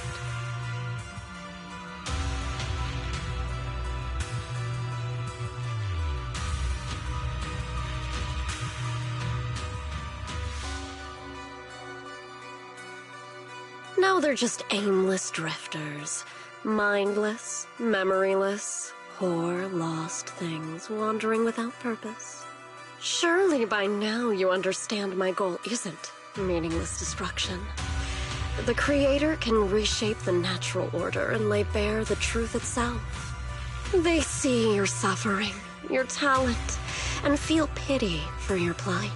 Now they're just aimless drifters. Mindless, memoryless, poor, lost things wandering without purpose. Surely by now you understand my goal isn't meaningless destruction. The Creator can reshape the natural order and lay bare the truth itself. They see your suffering, your talent, and feel pity for your plight.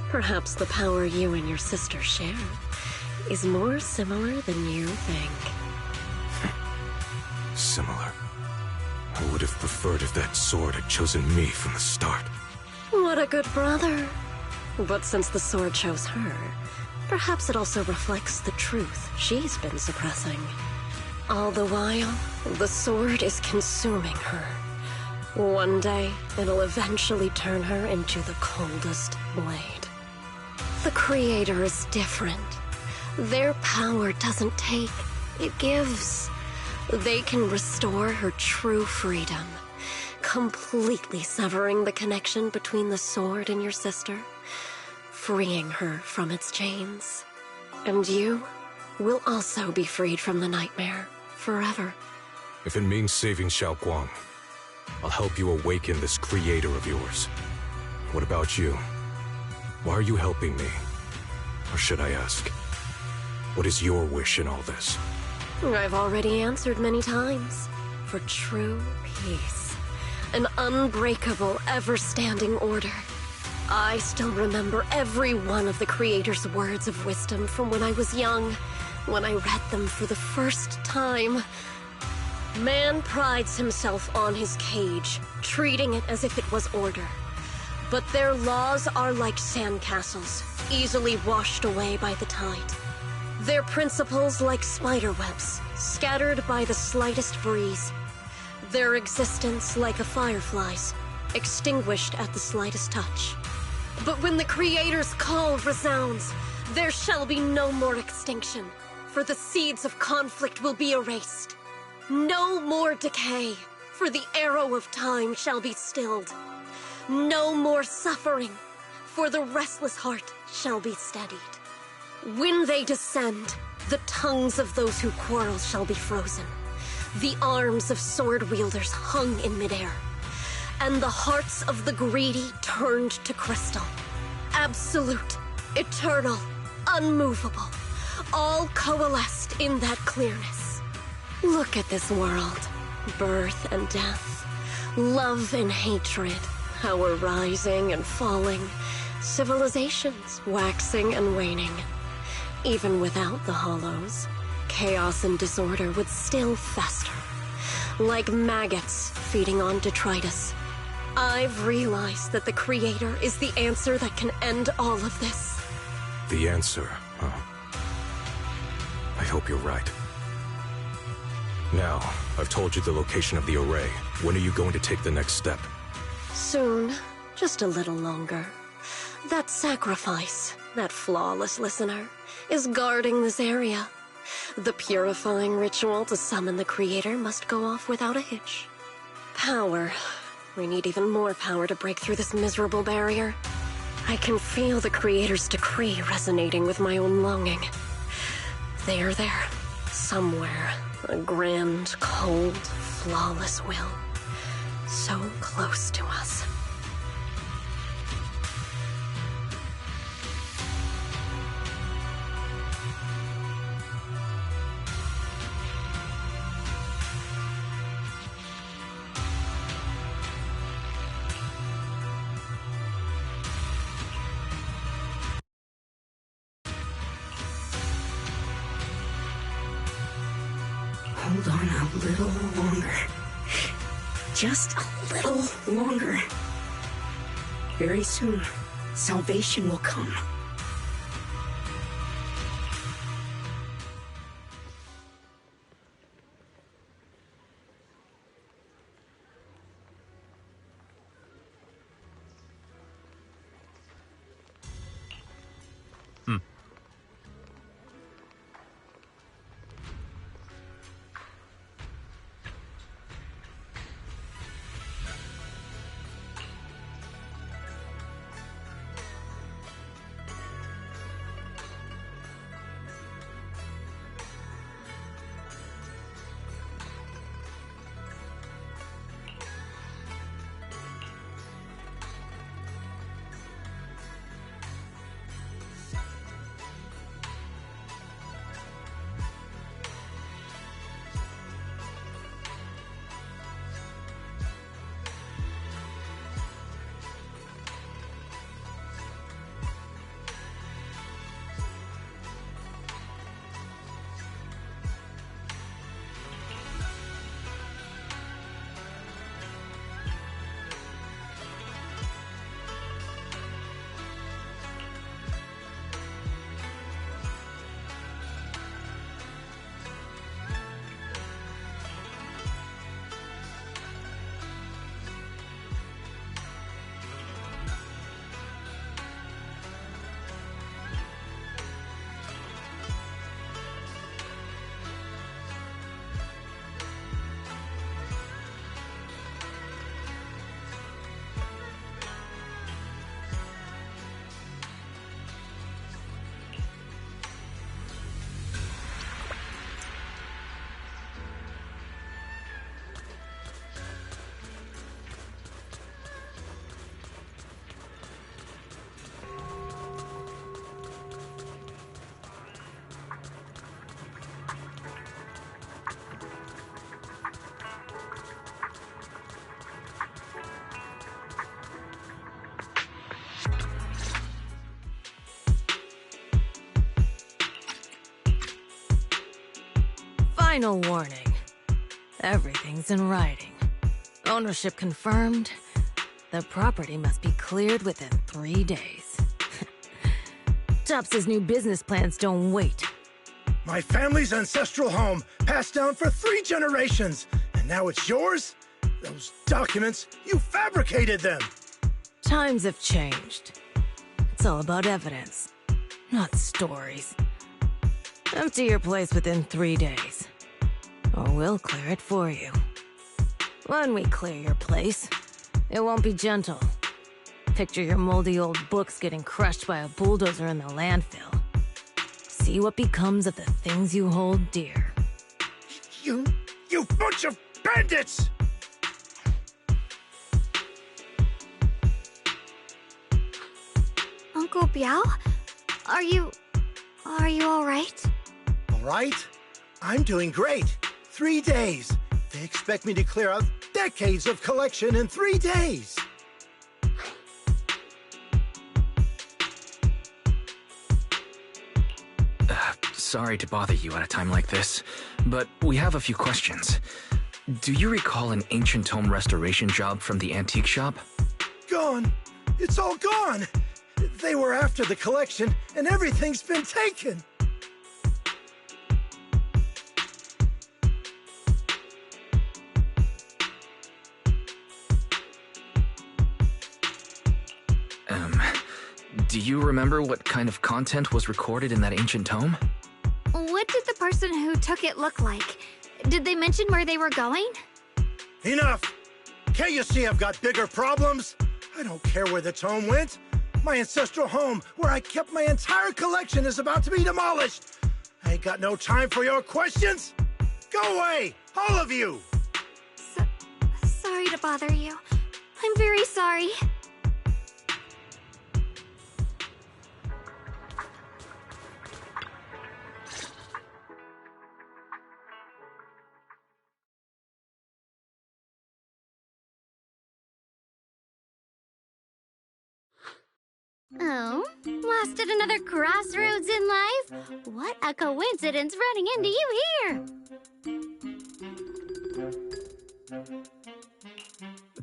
Perhaps the power you and your sister share is more similar than you think. Similar. I would have preferred if that sword had chosen me from the start. What a good brother. But since the sword chose her, perhaps it also reflects the truth she's been suppressing. All the while, the sword is consuming her. One day, it'll eventually turn her into the coldest blade. The Creator is different. Their power doesn't take, it gives. They can restore her true freedom, completely severing the connection between the sword and your sister, freeing her from its chains. And you will also be freed from the nightmare forever. If it means saving Xiaoguang, I'll help you awaken this Creator of yours. What about you? Why are you helping me? Or should I ask, what is your wish in all this? I've already answered many times. For true peace. An unbreakable, ever-standing order. I still remember every one of the Creator's words of wisdom from when I was young, when I read them for the first time. Man prides himself on his cage, treating it as if it was order. But their laws are like sandcastles, easily washed away by the tide. Their principles like spiderwebs, scattered by the slightest breeze. Their existence like a firefly's, extinguished at the slightest touch. But when the Creator's call resounds, there shall be no more extinction, for the seeds of conflict will be erased. No more decay, for the arrow of time shall be stilled. No more suffering, for the restless heart shall be steadied. When they descend, the tongues of those who quarrel shall be frozen, the arms of sword-wielders hung in midair, and the hearts of the greedy turned to crystal. Absolute, eternal, unmovable, all coalesced in that clearness. Look at this world, birth and death, love and hatred, our rising and falling, civilizations waxing and waning. Even without the hollows, chaos and disorder would still fester, like maggots feeding on detritus. I've realized that the Creator is the answer that can end all of this. The answer, huh? I hope you're right. Now, I've told you the location of the array. When are you going to take the next step? Soon. Just a little longer. That sacrifice, that flawless listener, is guarding this area. The purifying ritual to summon the Creator must go off without a hitch. Power. We need even more power to break through this miserable barrier. I can feel the Creator's decree resonating with my own longing. They are there, somewhere. A grand, cold, flawless will. So close to us. little longer. Just a little longer. Very soon, salvation will come. Final warning. Everything's in writing. Ownership confirmed. The property must be cleared within 3 days. Tops's new business plans don't wait. My family's ancestral home, passed down for 3 generations, and now it's yours? Those documents, you fabricated them! Times have changed. It's all about evidence, not stories. Empty your place within 3 days, or we'll clear it for you. When we clear your place, it won't be gentle. Picture your moldy old books getting crushed by a bulldozer in the landfill. See what becomes of the things you hold dear. You bunch of bandits! Uncle Biao? Are you all right? All right? I'm doing great. 3 days. They expect me to clear out decades of collection in 3 days. Sorry to bother you at a time like this, but we have a few questions. Do you recall an ancient tome restoration job from the antique shop? Gone. It's all gone. They were after the collection, and everything's been taken. Do you remember what kind of content was recorded in that ancient tome? What did the person who took it look like? Did they mention where they were going? Enough! Can't you see I've got bigger problems? I don't care where the tome went. My ancestral home, where I kept my entire collection, is about to be demolished. I ain't got no time for your questions. Go away, all of you! Sorry to bother you. I'm very sorry. Oh, lost at another crossroads in life? What a coincidence running into you here!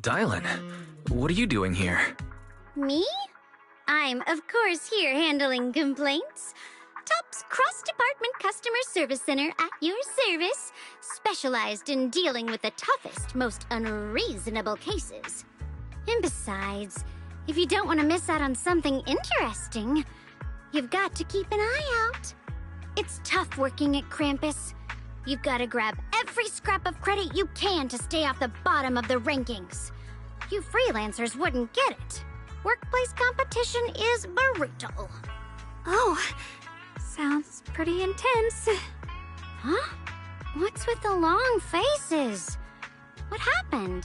Dylan, what are you doing here? Me? I'm, of course, here handling complaints. Top's cross-department customer service center at your service, specialized in dealing with the toughest, most unreasonable cases. And besides, if you don't want to miss out on something interesting, you've got to keep an eye out. It's tough working at Krampus. You've got to grab every scrap of credit you can to stay off the bottom of the rankings. You freelancers wouldn't get it. Workplace competition is brutal. Oh, sounds pretty intense. Huh? What's with the long faces? What happened?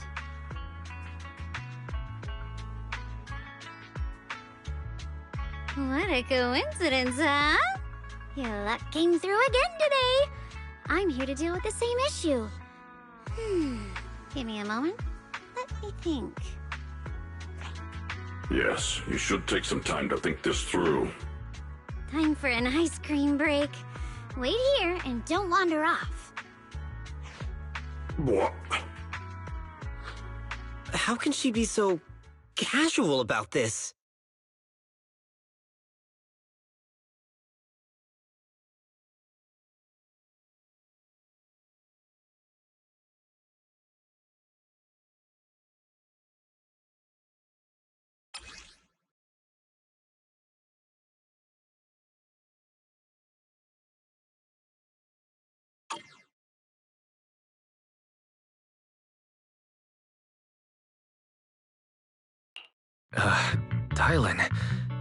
What a coincidence, huh? Your luck came through again today. I'm here to deal with the same issue. Give me a moment. Let me think. Yes, you should take some time to think this through. Time for an ice cream break. Wait here and don't wander off. What? How can she be so casual about this? Dylan,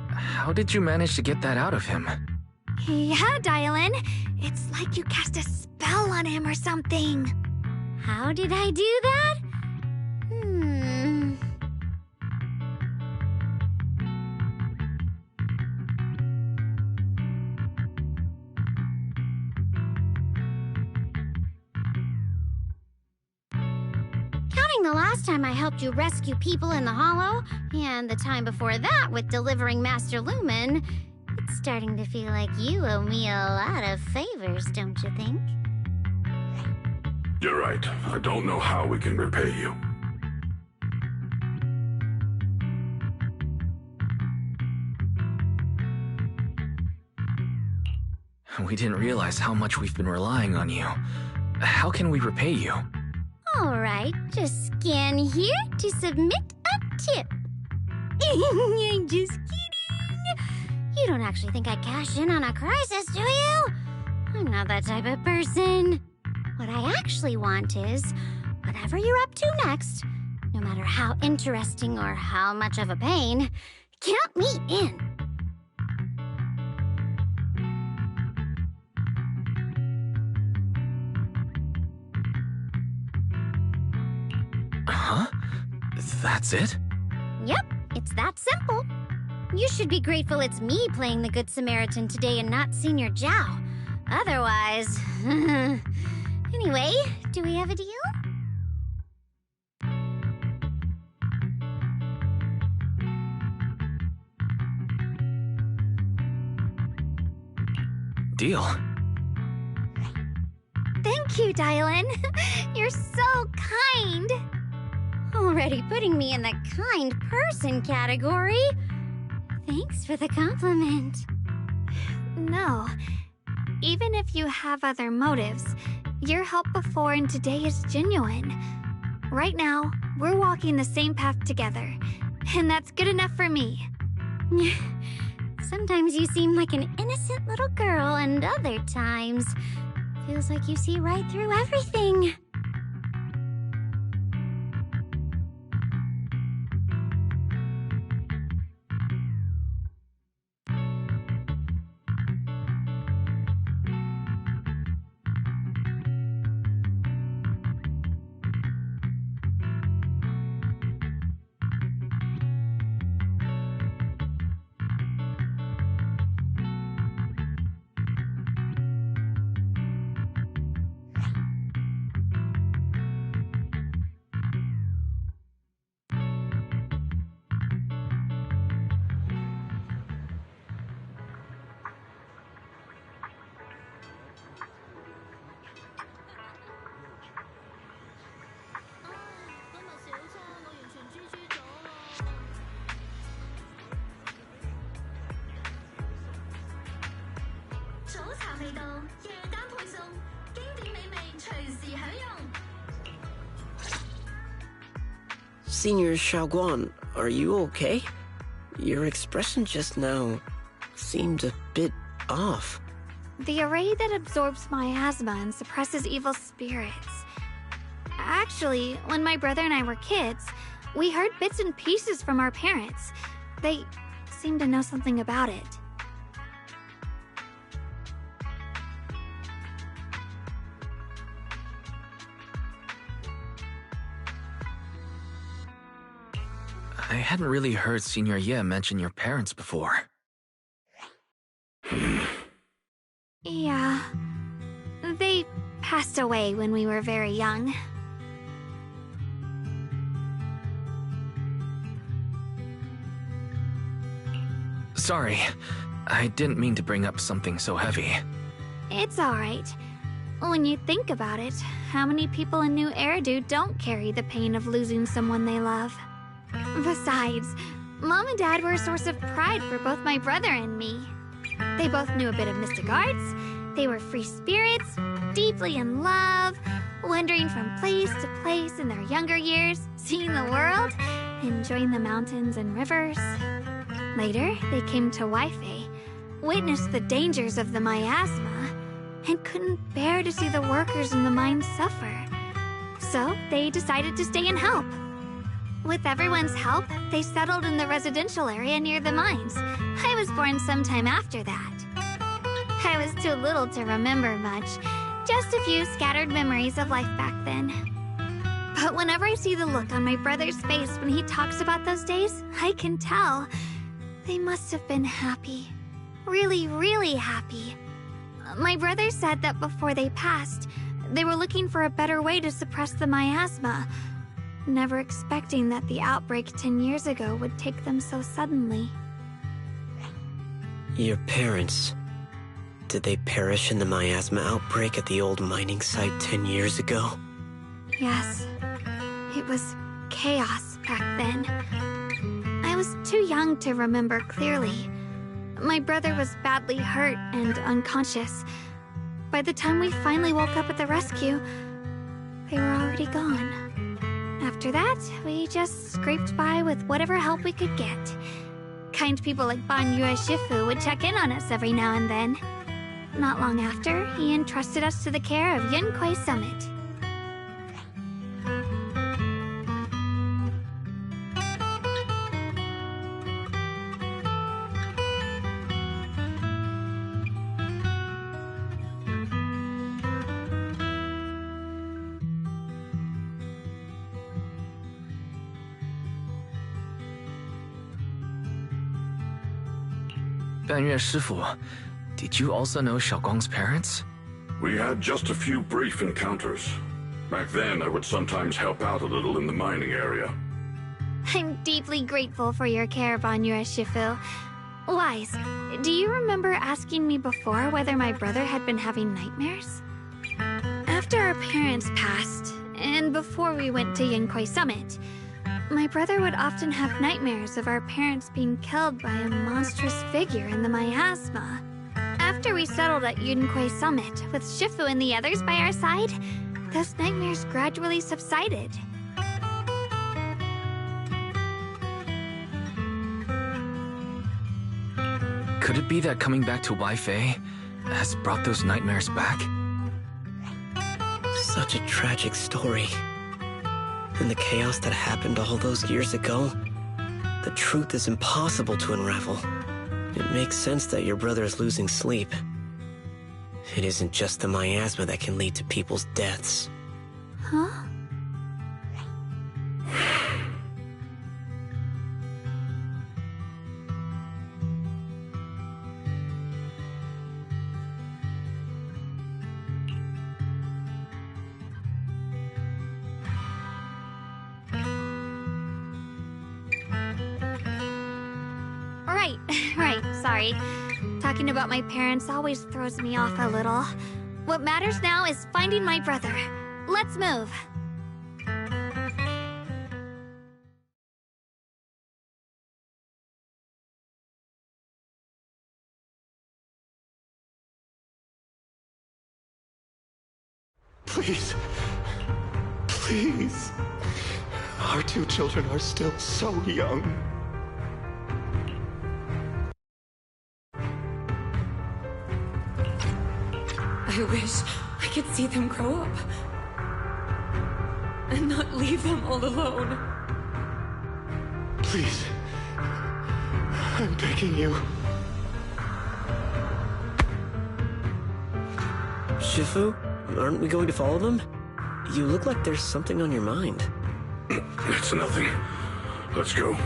how did you manage to get that out of him? Yeah, Dylan. It's like you cast a spell on him or something. How did I do that? Counting the last time I helped you rescue people in the Hollow, and the time before that with delivering Master Lumen, it's starting to feel like you owe me a lot of favors, don't you think? You're right. I don't know how we can repay you. We didn't realize how much we've been relying on you. How can we repay you? Alright, just scan here to submit a tip. I'm just kidding. You don't actually think I cash in on a crisis, do you? I'm not that type of person. What I actually want is, whatever you're up to next, no matter how interesting or how much of a pain, count me in. Huh? That's it? Yep, it's that simple. You should be grateful it's me playing the Good Samaritan today and not Senior Zhao. Otherwise... Anyway, do we have a deal? Deal. Thank you, Dylan. You're so kind. Already putting me in the kind person category. Thanks for the compliment. No. Even if you have other motives, your help before and today is genuine. Right now, we're walking the same path together, and that's good enough for me. Sometimes you seem like an innocent little girl, and other times, feels like you see right through everything. Senior Xiaoguan, are you okay? Your expression just now seemed a bit off. The array that absorbs miasma and suppresses evil spirits. Actually, when my brother and I were kids, we heard bits and pieces from our parents. They seemed to know something about it. I hadn't really heard Senior Ye mention your parents before. Yeah. They passed away when we were very young. Sorry, I didn't mean to bring up something so heavy. It's alright. When you think about it, how many people in New Eridu don't carry the pain of losing someone they love? Besides, Mom and Dad were a source of pride for both my brother and me. They both knew a bit of mystic arts, they were free spirits, deeply in love, wandering from place to place in their younger years, seeing the world, enjoying the mountains and rivers. Later, they came to Waifei, witnessed the dangers of the miasma, and couldn't bear to see the workers in the mines suffer. So, they decided to stay and help. With everyone's help, they settled in the residential area near the mines. I was born sometime after that. I was too little to remember much, just a few scattered memories of life back then. But whenever I see the look on my brother's face when he talks about those days, I can tell. They must have been happy. Really, really happy. My brother said that before they passed, they were looking for a better way to suppress the miasma, never expecting that the outbreak 10 years ago would take them so suddenly. Your parents... did they perish in the miasma outbreak at the old mining site 10 years ago? Yes. It was chaos back then. I was too young to remember clearly. My brother was badly hurt and unconscious. By the time we finally woke up at the rescue, they were already gone. After that, we just scraped by with whatever help we could get. Kind people like Banyue Shifu would check in on us every now and then. Not long after, he entrusted us to the care of Yunquai Summit. Banyue Shifu, did you also know Xiaoguang's parents? We had just a few brief encounters. Back then, I would sometimes help out a little in the mining area. I'm deeply grateful for your care, Banyue Shifu. Wise, do you remember asking me before whether my brother had been having nightmares? After our parents passed, and before we went to Yunquai Summit, my brother would often have nightmares of our parents being killed by a monstrous figure in the miasma. After we settled at Yunquai Summit, with Shifu and the others by our side, those nightmares gradually subsided. Could it be that coming back to Waifei has brought those nightmares back? Such a tragic story. And the chaos that happened all those years ago, the truth is impossible to unravel. It makes sense that your brother is losing sleep. It isn't just the miasma that can lead to people's deaths. Huh? Right, sorry. Talking about my parents always throws me off a little. What matters now is finding my brother. Let's move. Please. Please. Our two children are still so young. I wish I could see them grow up. And not leave them all alone. Please. I'm begging you. Shifu, aren't we going to follow them? You look like there's something on your mind. It's nothing. Let's go.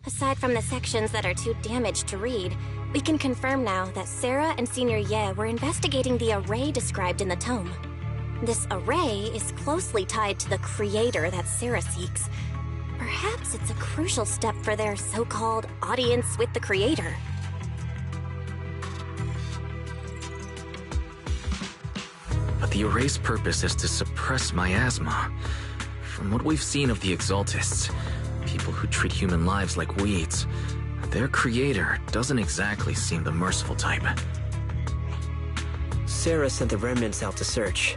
Aside from the sections that are too damaged to read, we can confirm now that Sarah and Senior Ye were investigating the array described in the tome. This array is closely tied to the creator that Sarah seeks. Perhaps it's a crucial step for their so-called audience with the creator. But the array's purpose is to suppress miasma. From what we've seen of the Exaltists, people who treat human lives like weeds, their creator doesn't exactly seem the merciful type. Sarah sent the remnants out to search.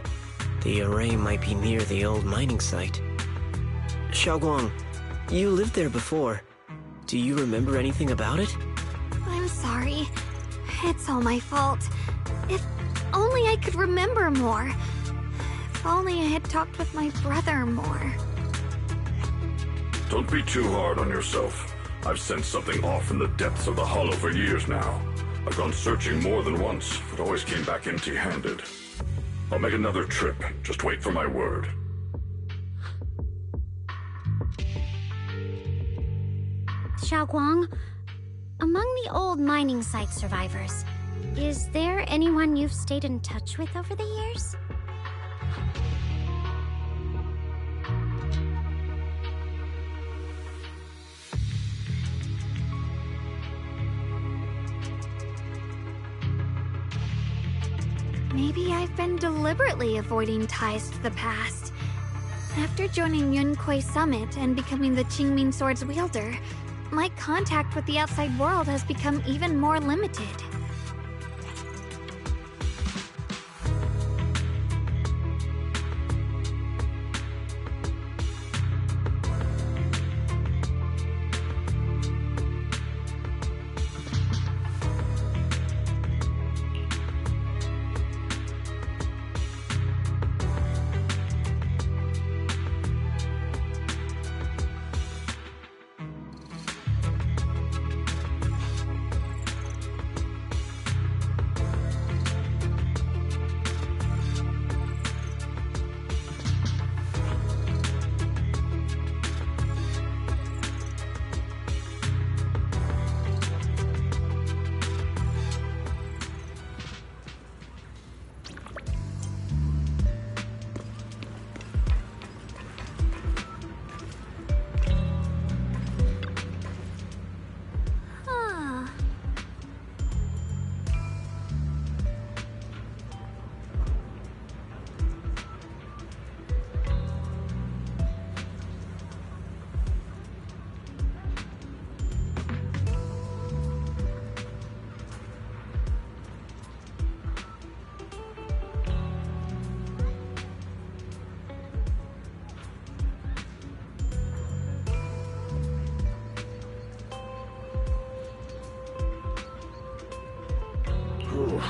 The array might be near the old mining site. Xiaoguang, you lived there before. Do you remember anything about it? I'm sorry. It's all my fault. If only I could remember more. If only I had talked with my brother more. Don't be too hard on yourself. I've sensed something off in the depths of the hollow for years now. I've gone searching more than once, but always came back empty-handed. I'll make another trip. Just wait for my word. Xiaoguang, among the old mining site survivors, is there anyone you've stayed in touch with over the years? Maybe I've been deliberately avoiding ties to the past. After joining Yunquei Summit and becoming the Qingming Sword's wielder, my contact with the outside world has become even more limited. Ooh.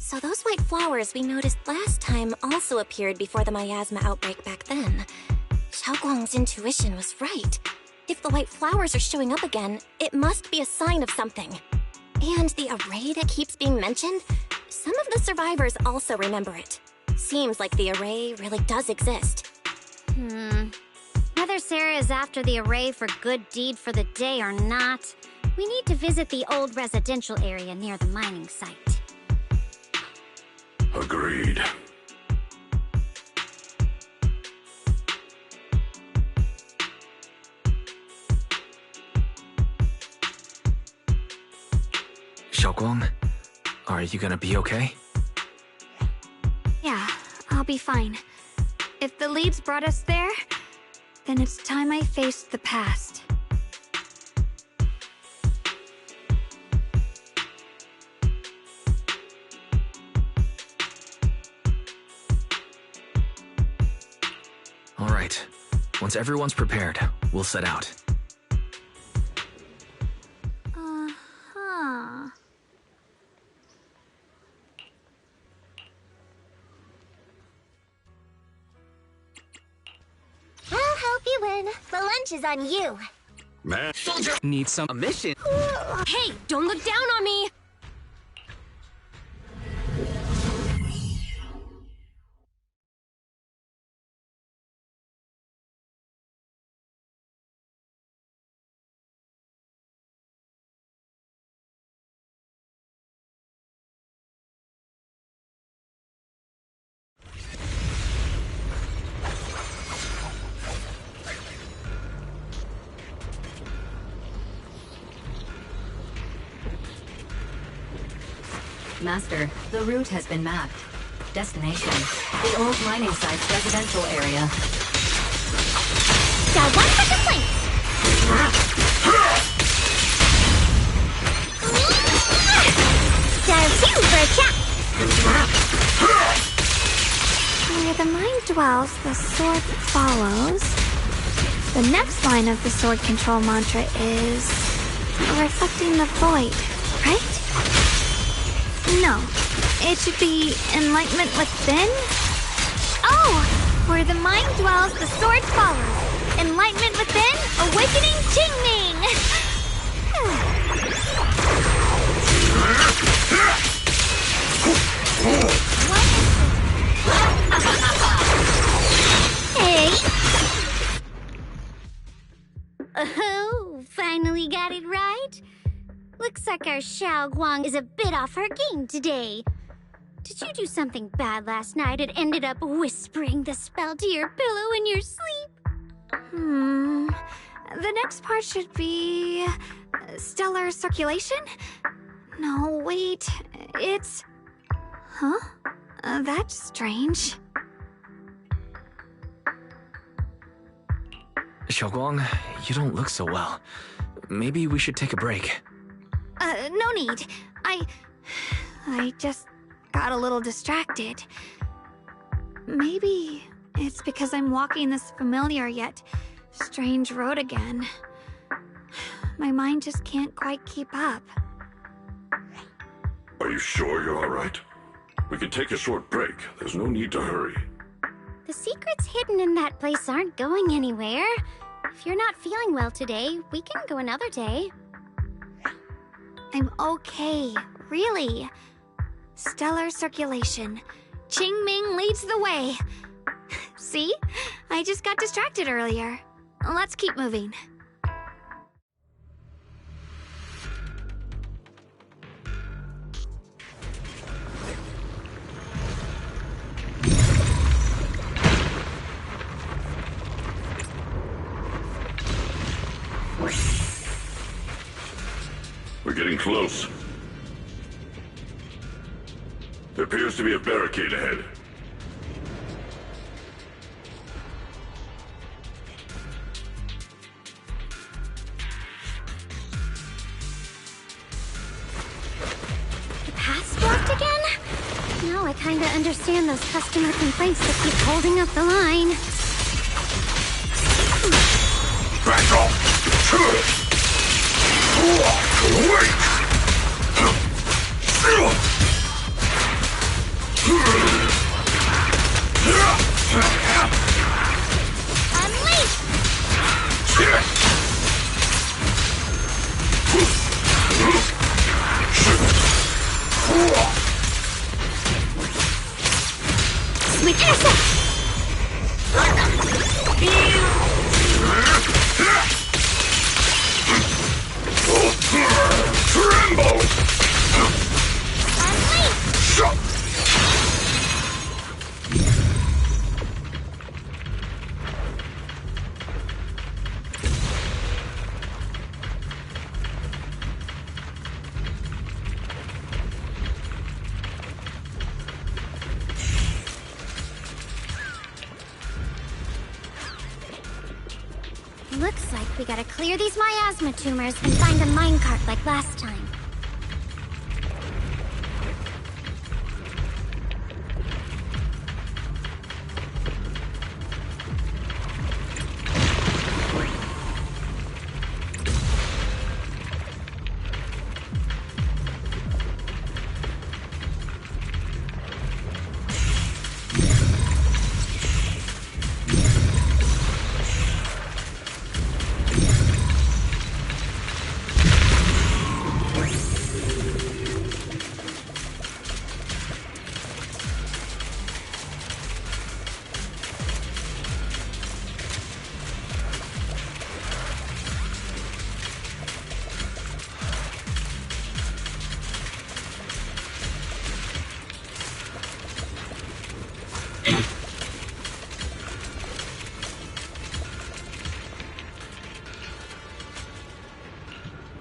So those white flowers we noticed last time also appeared before the miasma outbreak back then. Xiaoguang's intuition was right. If the white flowers are showing up again, it must be a sign of something. And the array that keeps being mentioned, some of the survivors also remember it. Seems like the array really does exist. Whether Sarah is after the array for good deed for the day or not, we need to visit the old residential area near the mining site. Agreed. Xiaoguang, are you gonna be okay? Yeah, I'll be fine. If the leads brought us there, then it's time I faced the past. All right. Once everyone's prepared, we'll set out. I'll help you win. The lunch is on you. Man. Soldier! Need some mission. Hey, don't look down on me! Master, the route has been mapped. Destination, the old mining site's residential area. Got 1 second, please! Dial 2 for a chat! Where the mind dwells, the sword follows. The next line of the sword control mantra is reflecting the void, right? No, it should be enlightenment within. Oh, where the mind dwells, the sword follows. Enlightenment within, awakening Qingming. Hey! Oh, finally got it right. Looks like our Xiaoguang is a bit off her game today. Did you do something bad last night and ended up whispering the spell to your pillow in your sleep? The next part should be stellar circulation? No, wait, it's... Huh? That's strange. Xiaoguang, you don't look so well. Maybe we should take a break. No need. I just got a little distracted. Maybe it's because I'm walking this familiar yet strange road again. My mind just can't quite keep up. Are you sure you're all right? We can take a short break. There's no need to hurry. The secrets hidden in that place aren't going anywhere. If you're not feeling well today, we can go another day. I'm okay, really. Stellar circulation. Qingming leads the way. See? I just got distracted earlier. Let's keep moving. We're getting close. There appears to be a barricade ahead. The path's blocked again? Now I kinda understand those customer complaints that keep holding up the line. Back off! Wait! Sweetessa! Tremble! Looks like we gotta clear these miasma tumors and find a minecart like last time.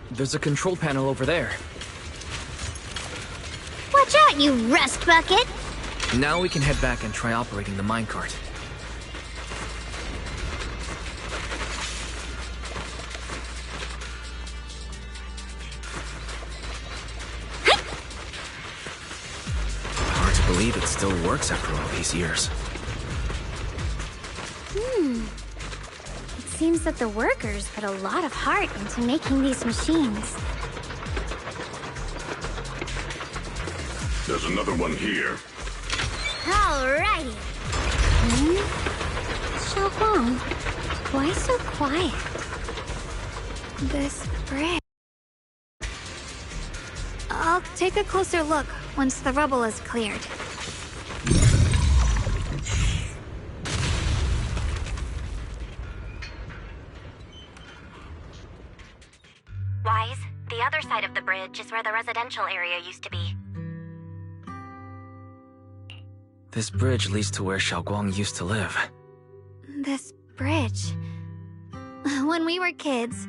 There's a control panel over there. Watch out, you rust bucket! Now we can head back and try operating the minecart. Hard to believe it still works after all these years. It seems that the workers put a lot of heart into making these machines. There's another one here. Alrighty. Xiaoguang, why so quiet? This bridge. I'll take a closer look once the rubble is cleared. Wise, the other side of the bridge is where the residential area used to be. This bridge leads to where Xiaoguang used to live. This bridge. When we were kids,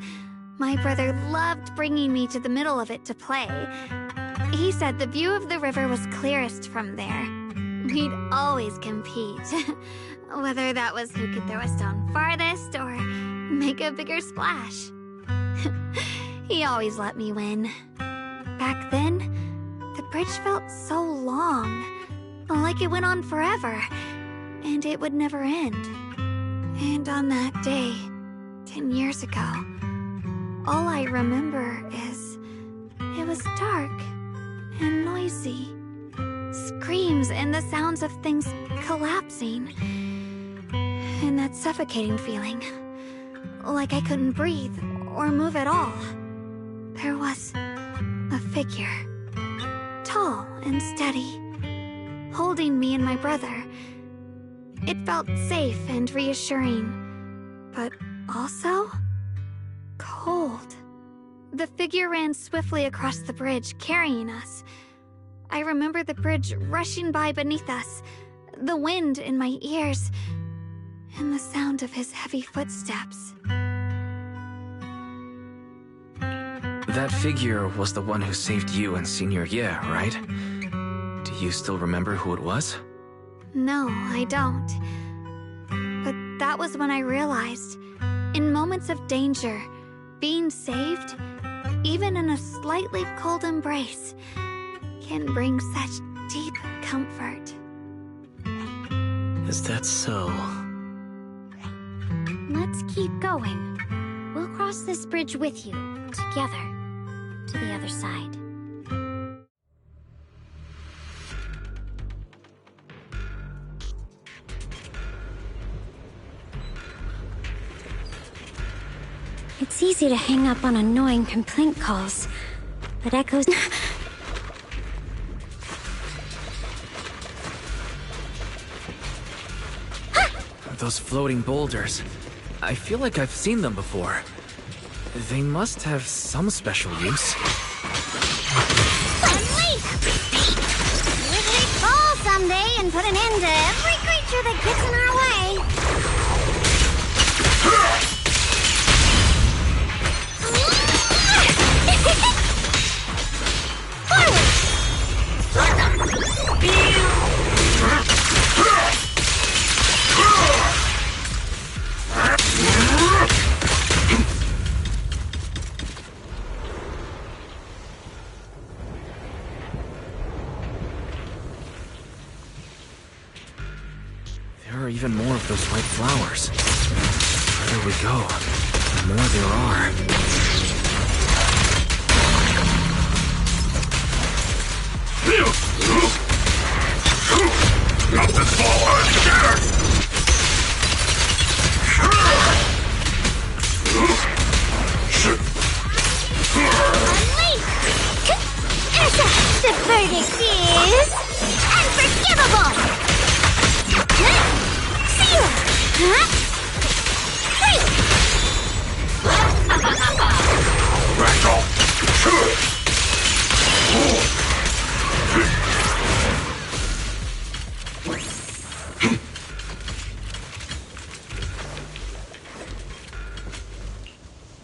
my brother loved bringing me to the middle of it to play. He said the view of the river was clearest from there. We'd always compete. Whether that was who could throw a stone farthest or make a bigger splash. He always let me win. Back then, the bridge felt so long, like it went on forever, and it would never end. And on that day, 10 years ago, all I remember is it was dark and noisy. Screams and the sounds of things collapsing. And that suffocating feeling, like I couldn't breathe or move at all. There was a figure, tall and steady, holding me and my brother. It felt safe and reassuring, but also cold. The figure ran swiftly across the bridge, carrying us. I remember the bridge rushing by beneath us, the wind in my ears, and the sound of his heavy footsteps. That figure was the one who saved you and Senior Ye, right? Do you still remember who it was? No, I don't. But that was when I realized, in moments of danger, being saved, even in a slightly cold embrace, can bring such deep comfort. Is that so? Let's keep going. We'll cross this bridge with you, together, to the other side. It's easy to hang up on annoying complaint calls, but Echo's... Those floating boulders. I feel like I've seen them before. They must have some special use. Unleash! Wiggly fall someday and put an end to every creature that gets in our way. There are even more of those white flowers. The further we go, the more there are. Not this fall, I'm scared! Unleash! Ursa, the verdict is unforgivable! Seal!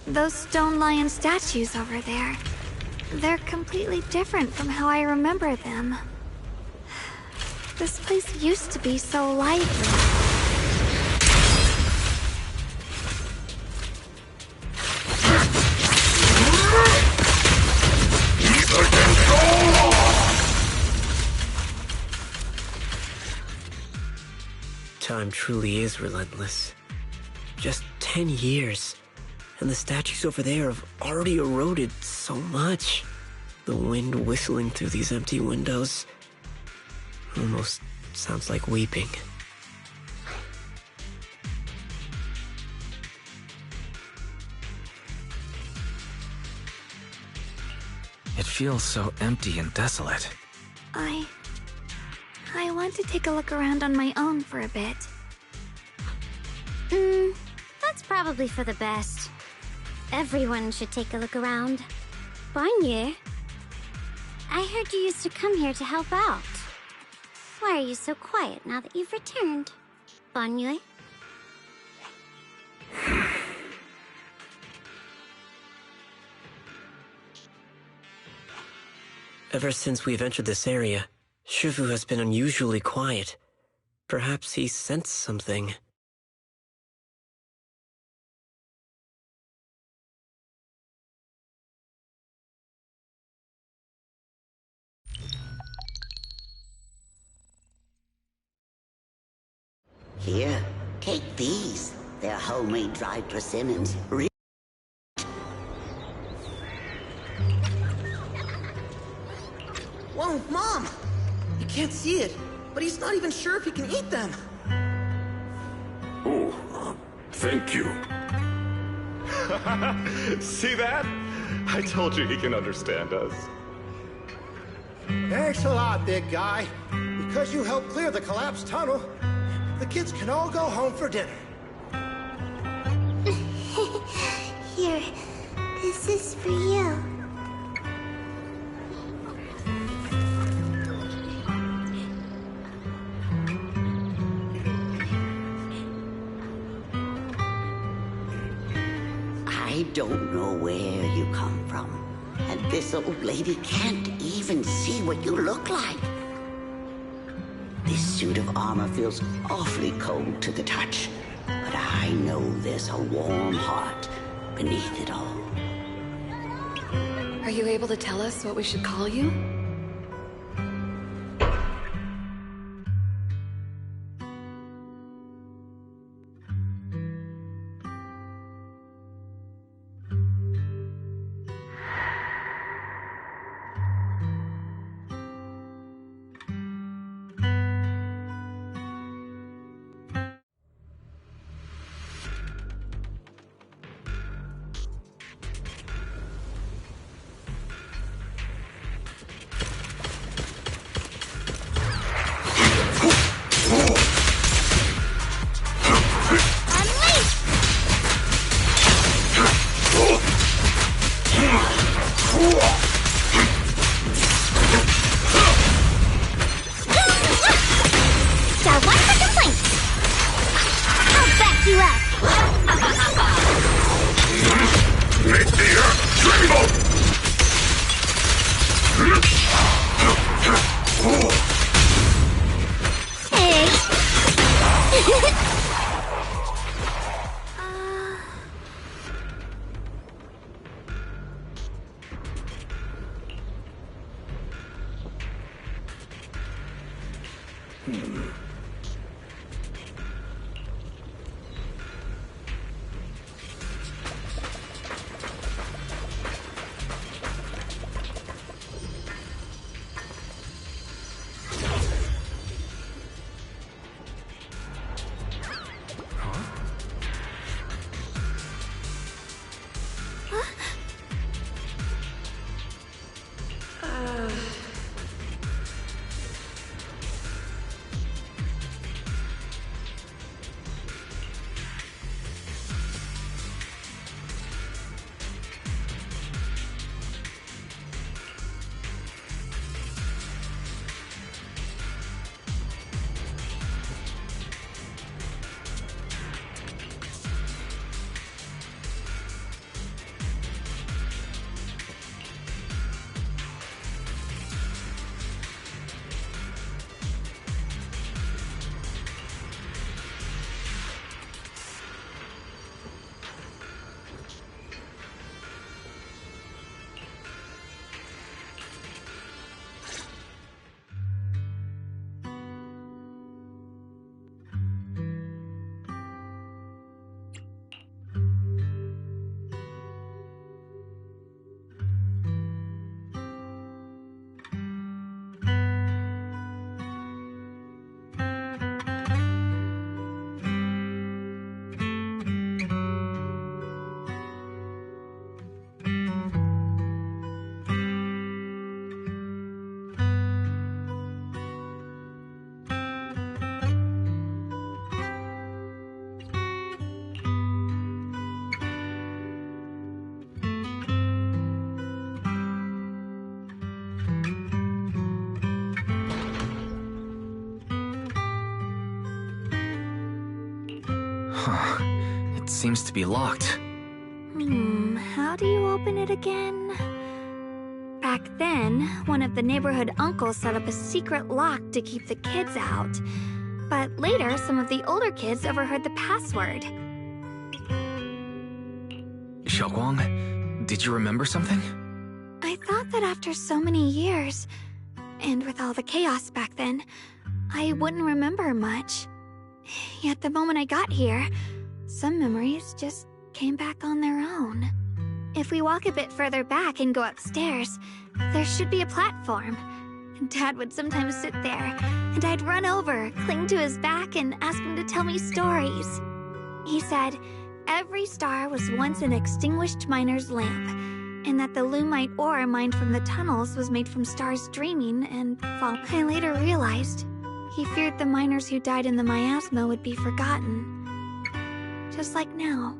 Those stone lion statues over there. They're completely different from how I remember them. This place used to be so lively. Time truly is relentless. Just 10 years, and the statues over there have already eroded so much. The wind whistling through these empty windows almost sounds like weeping. It feels so empty and desolate. I want to take a look around on my own for a bit. That's probably for the best. Everyone should take a look around. Borde, I heard you used to come here to help out. Why are you so quiet now that you've returned? Borde? Ever since we've entered this area, Shifu has been unusually quiet. Perhaps he sensed something. Here, take these. They're homemade dried persimmons. Whoa, Mom! You can't see it, but he's not even sure if he can eat them. Oh, thank you. See that? I told you he can understand us. Thanks a lot, big guy. Because you helped clear the collapsed tunnel, the kids can all go home for dinner. Here, this is for you. I don't know where you come from, and this old lady can't even see what you look like. This suit of armor feels awfully cold to the touch, but I know there's a warm heart beneath it all. Are you able to tell us what we should call you? It seems to be locked. How do you open it again? Back then, one of the neighborhood uncles set up a secret lock to keep the kids out. But later, some of the older kids overheard the password. Xiaoguang, did you remember something? I thought that after so many years, and with all the chaos back then, I wouldn't remember much. Yet the moment I got here, some memories just came back on their own. If we walk a bit further back and go upstairs, there should be a platform. Dad would sometimes sit there, and I'd run over, cling to his back, and ask him to tell me stories. He said every star was once an extinguished miner's lamp, and that the lumite ore mined from the tunnels was made from stars dreaming and fall. I later realized he feared the miners who died in the miasma would be forgotten. Just like now.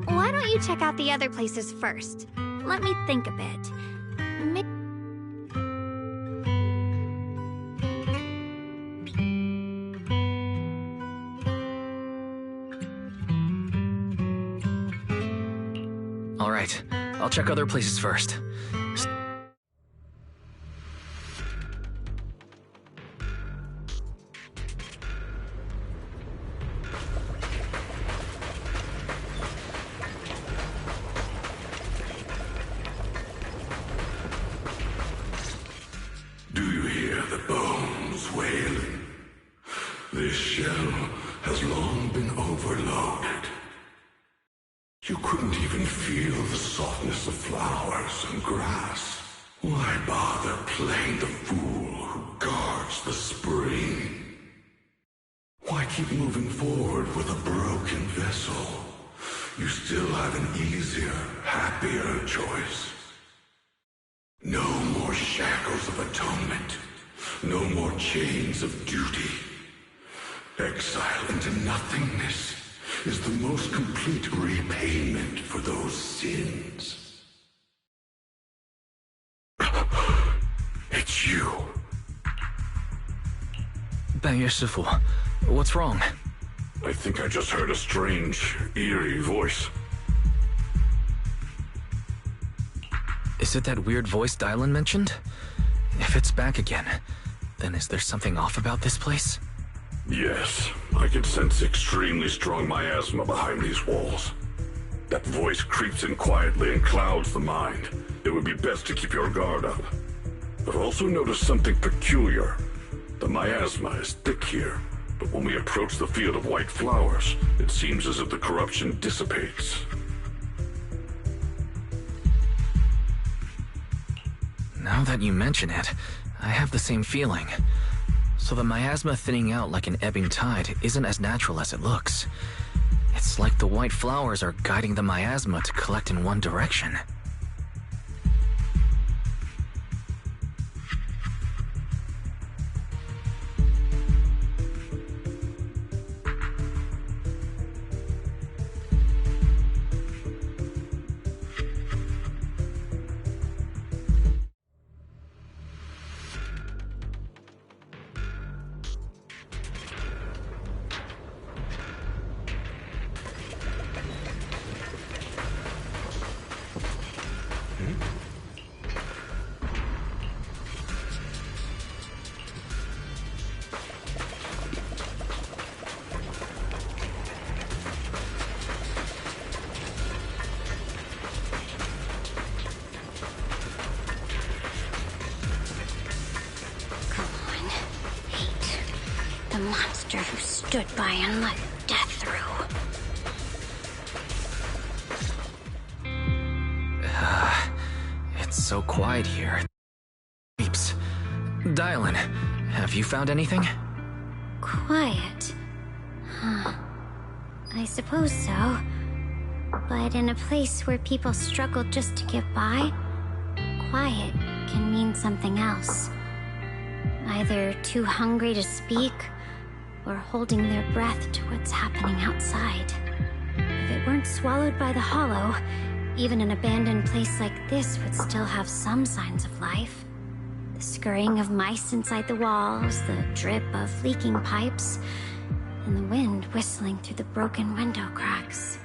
Why don't you check out the other places first? Let me think a bit. All right, I'll check other places first. Do you hear the bones wailing? This shell has long been overloaded. You couldn't even feel the softness of flowers and grass. Why bother playing the fool who guards the spring? Why keep moving forward with a broken vessel? You still have an easier, happier choice. No more shackles of atonement. No more chains of duty. Exile into nothingness is the most complete repayment for those sins. It's you. 半月师傅, what's wrong? I think I just heard a strange, eerie voice. Is it that weird voice Dylan mentioned? If it's back again, then is there something off about this place? Yes, I can sense extremely strong miasma behind these walls. That voice creeps in quietly and clouds the mind. It would be best to keep your guard up. I've also noticed something peculiar. The miasma is thick here, but when we approach the field of white flowers, it seems as if the corruption dissipates. Now that you mention it, I have the same feeling. So the miasma thinning out like an ebbing tide isn't as natural as it looks. It's like the white flowers are guiding the miasma to collect in one direction. The monster who stood by and let death through. It's so quiet here. Beeps. Dylan, have you found anything? Quiet. Huh. I suppose so. But in a place where people struggle just to get by, quiet can mean something else. Either too hungry to speak, or holding their breath to what's happening outside. If it weren't swallowed by the hollow, even an abandoned place like this would still have some signs of life. The scurrying of mice inside the walls, the drip of leaking pipes, and the wind whistling through the broken window cracks.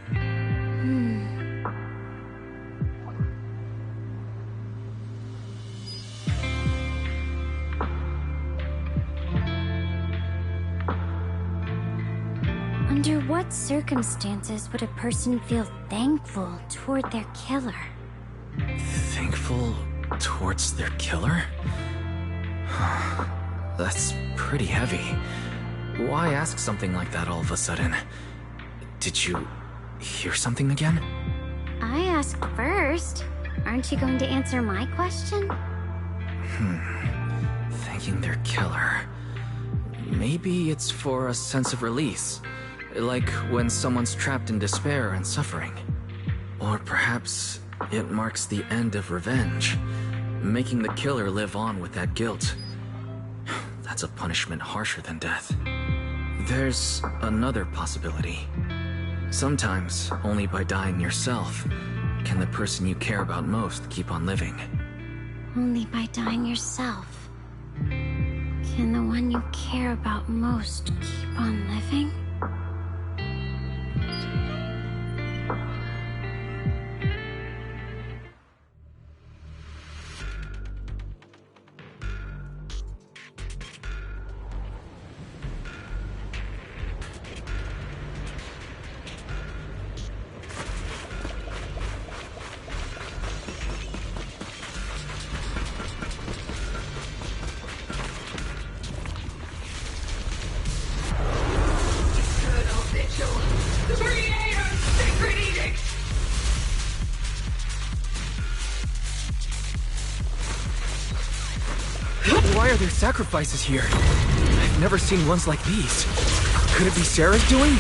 Under what circumstances would a person feel thankful toward their killer? Thankful towards their killer? That's pretty heavy. Why ask something like that all of a sudden? Did you hear something again? I asked first. Aren't you going to answer my question? Thanking their killer. Maybe it's for a sense of release. Like when someone's trapped in despair and suffering. Or perhaps it marks the end of revenge, making the killer live on with that guilt. That's a punishment harsher than death. There's another possibility. Sometimes, only by dying yourself, can the person you care about most keep on living. Only by dying yourself can the one you care about most keep on living? Why are there sacrifices here? I've never seen ones like these. Could it be Sarah's doing?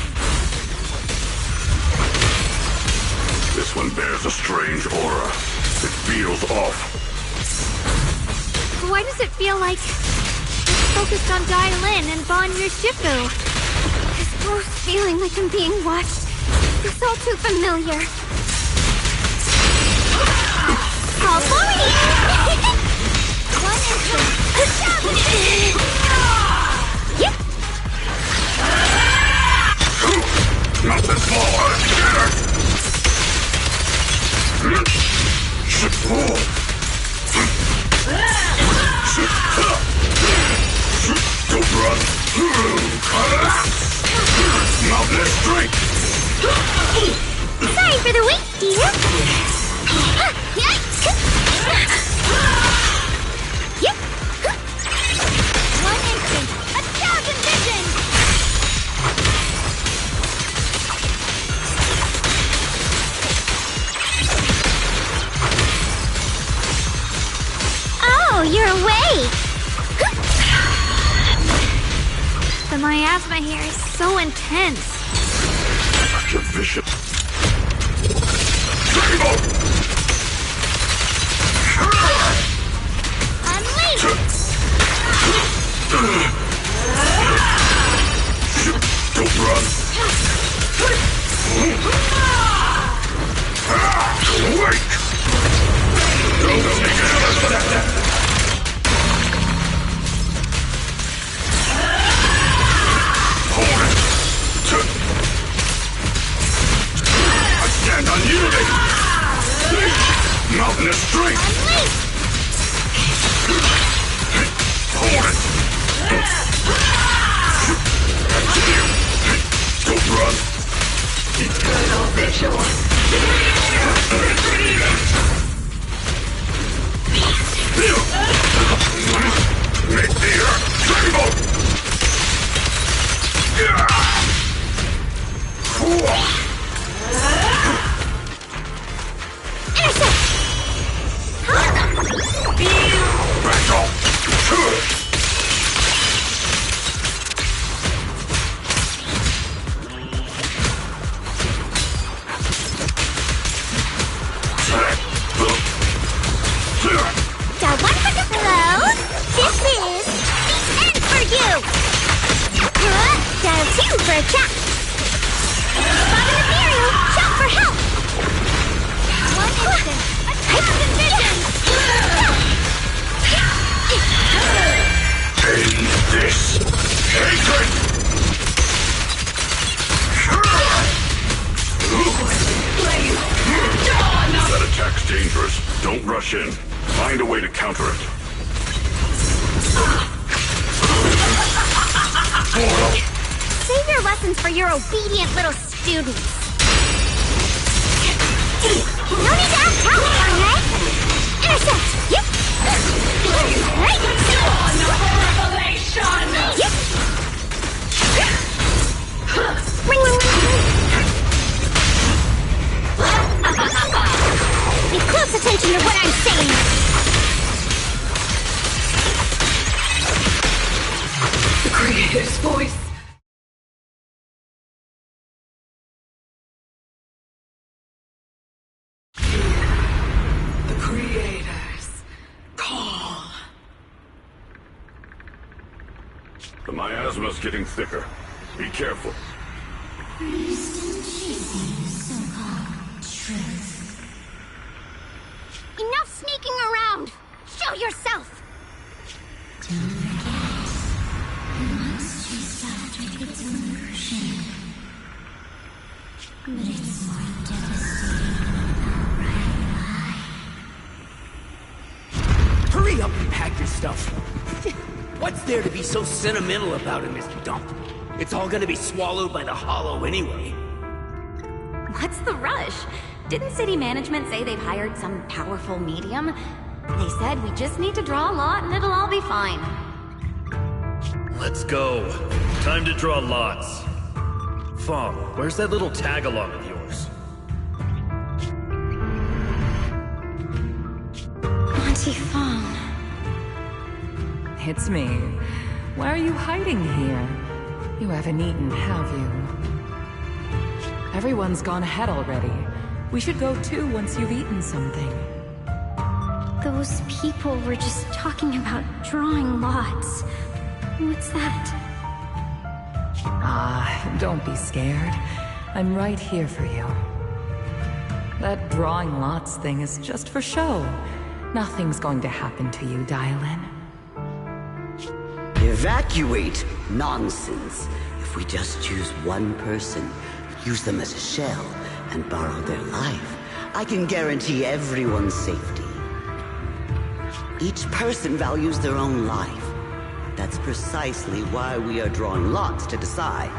This one bears a strange aura. It feels off. Why does it feel like it's focused on Dylan and Borde Shifu? This gross feeling like I'm being watched. It's all too familiar. All for me! One instant. Yep. Nothing forward! Get her! Don't run! Mountain straight! Sorry for the wait! Oh, you're awake! The miasma here is so intense. Such a vicious... Unleash! Don't run! Wait! Hold it! I stand unyielding! Mountainous strength! Hold it! Don't run! Eternal vigil! Make the earth tremble! Battle! Hello? This is the end for you! Dial 2 for a chat. Bottom Ethereal, shout for help! One instant, a thousand visions! End this hatred! That attack's dangerous. Don't rush in. Find a way to counter it. Save your lessons for your obedient little students. No need to ask help, right? Intercept! Yep! Right! Revelation! Yep! Ring, ring, ring, ring! Pay close attention to what I'm saying! The Creator's voice. The Creator's call. The miasma's getting thicker. Be careful. Enough sneaking around! Show yourself! But it's more devastating without Hurry up and pack your stuff. What's there to be so sentimental about in this dump? It's all gonna be swallowed by the Hollow anyway. What's the rush? Didn't city management say they've hired some powerful medium? They said we just need to draw a lot and it'll all be fine. Let's go. Time to draw lots. Fong, where's that little tag-along of yours? Auntie Fong. It's me. Why are you hiding here? You haven't eaten, have you? Everyone's gone ahead already. We should go too once you've eaten something. Those people were just talking about drawing lots. What's that? Ah, don't be scared. I'm right here for you. That drawing lots thing is just for show. Nothing's going to happen to you, Dial-In. Evacuate? Nonsense. If we just choose one person, use them as a shell, and borrow their life, I can guarantee everyone's safety. Each person values their own life. That's precisely why we are drawing lots to decide.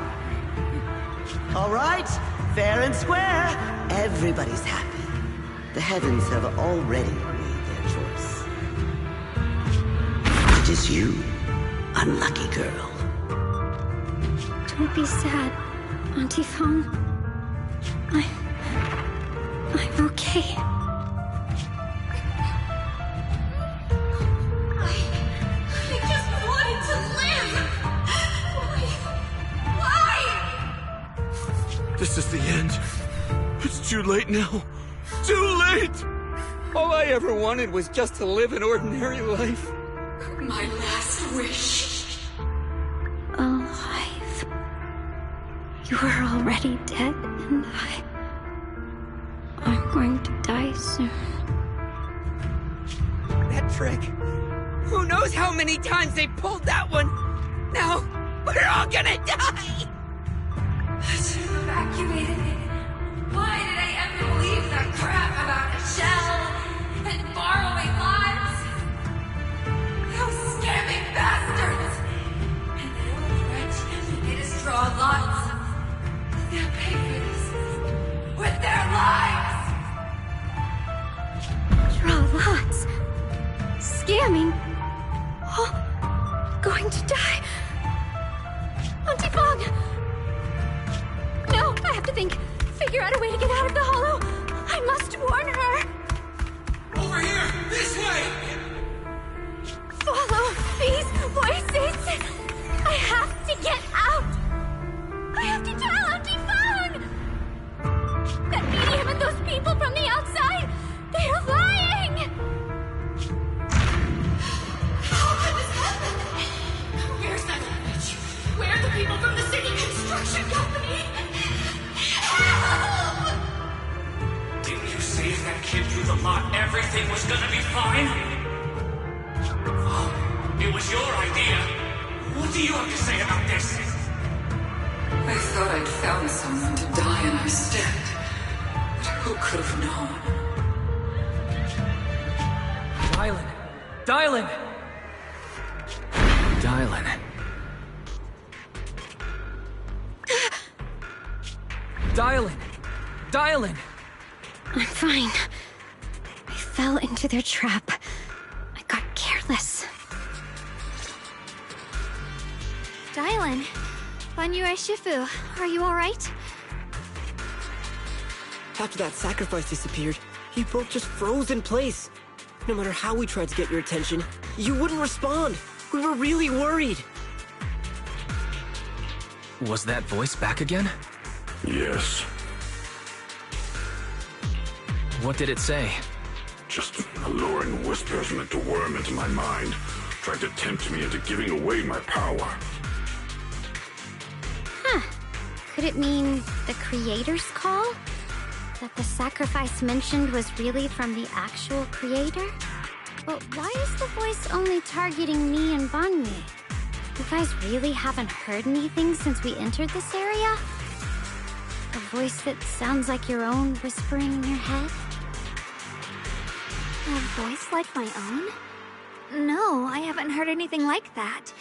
All right, fair and square. Everybody's happy. The heavens have already made their choice. It is you, unlucky girl. Don't be sad, Auntie Fong. I'm okay. This is the end. It's too late now. Too late! All I ever wanted was just to live an ordinary life. My last wish. Alive. You are already dead, and I'm going to die soon. That trick. Who knows how many times they pulled that one? Now, we're all gonna die! I should have evacuated it. Why did I ever believe that crap about a shell and borrowing lives? Those scamming bastards! And that old wretch made us draw lots. They'll pay for this with their lives! Draw lots. Scamming. Oh, going to die. Auntie Bong! No, I have to think. Figure out a way to get out of the hollow. I must warn her. Over here! This way! Follow these voices. I have to get out. I have to tell Auntie Bong. That medium and those people from the outside, they are lying. How could this happen? Where's that witch? Where are the people from the city construction company? Help! Didn't you say if that kid drew the lot, everything was gonna be fine? Oh, it was your idea. What do you have to say about this? I thought I'd found someone to die in our stead. But who could have known? Dylan! Dylan! Dylan. Dylan! Dylan! I'm fine. I fell into their trap. I got careless. Dylan, Banyue Shifu, are you alright? After that sacrifice disappeared, you both just froze in place. No matter how we tried to get your attention, you wouldn't respond. We were really worried. Was that voice back again? Yes. What did it say? Just alluring whispers meant to worm into my mind, trying to tempt me into giving away my power. Huh. Could it mean the creator's call? That the sacrifice mentioned was really from the actual creator? But why is the voice only targeting me and Bangmi? You guys really haven't heard anything since we entered this area? A voice that sounds like your own whispering in your head? A voice like my own? No, I haven't heard anything like that.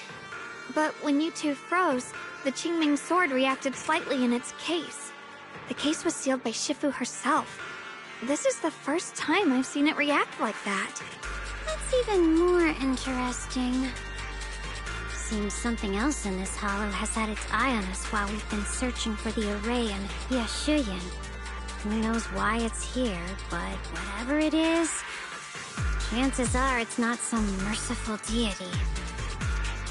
But when you two froze, the Qingming sword reacted slightly in its case. The case was sealed by Shifu herself. This is the first time I've seen it react like that. That's even more interesting. Seems something else in this hollow has had its eye on us while we've been searching for the array in Hyashuyan. Who knows why it's here, but whatever it is, chances are it's not some merciful deity.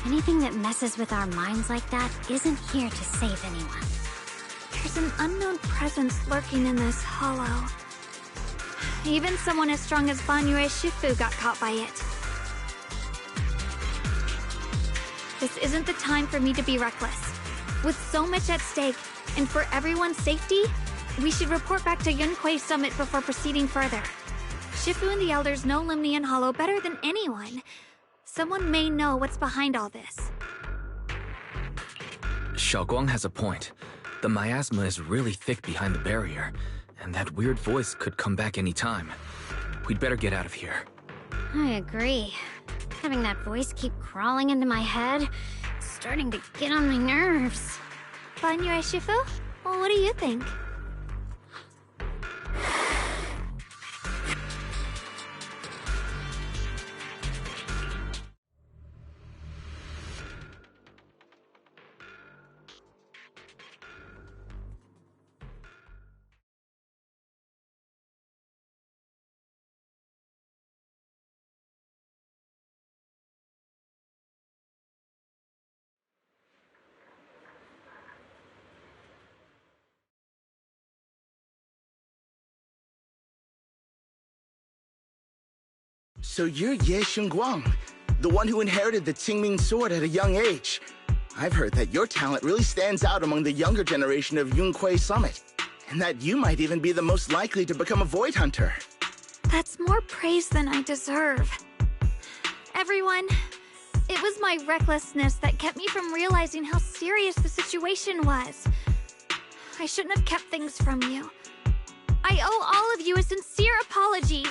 Anything that messes with our minds like that isn't here to save anyone. There's an unknown presence lurking in this hollow. Even someone as strong as Banyue Shifu got caught by it. This isn't the time for me to be reckless. With so much at stake, and for everyone's safety, we should report back to Yunquei Summit before proceeding further. Shifu and the elders know Limnian Hollow better than anyone. Someone may know what's behind all this. Xiaoguang has a point. The miasma is really thick behind the barrier, and that weird voice could come back any time. We'd better get out of here. I agree. Having that voice keep crawling into my head, it's starting to get on my nerves. Banyue Shifu? Well, what do you think? So you're Ye Xingguang, the one who inherited the Qingming sword at a young age. I've heard that your talent really stands out among the younger generation of Yunquay Summit, and that you might even be the most likely to become a Void Hunter. That's more praise than I deserve. Everyone, it was my recklessness that kept me from realizing how serious the situation was. I shouldn't have kept things from you. I owe all of you a sincere apology.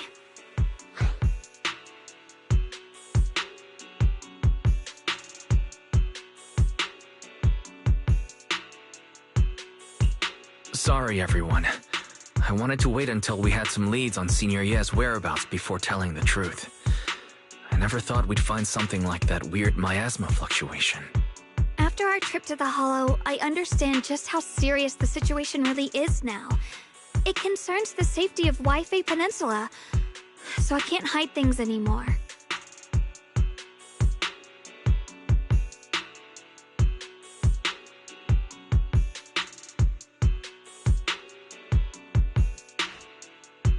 Sorry, everyone. I wanted to wait until we had some leads on Senior Ye's whereabouts before telling the truth. I never thought we'd find something like that weird miasma fluctuation. After our trip to the Hollow, I understand just how serious the situation really is now. It concerns the safety of Wi-Fi Peninsula, so I can't hide things anymore.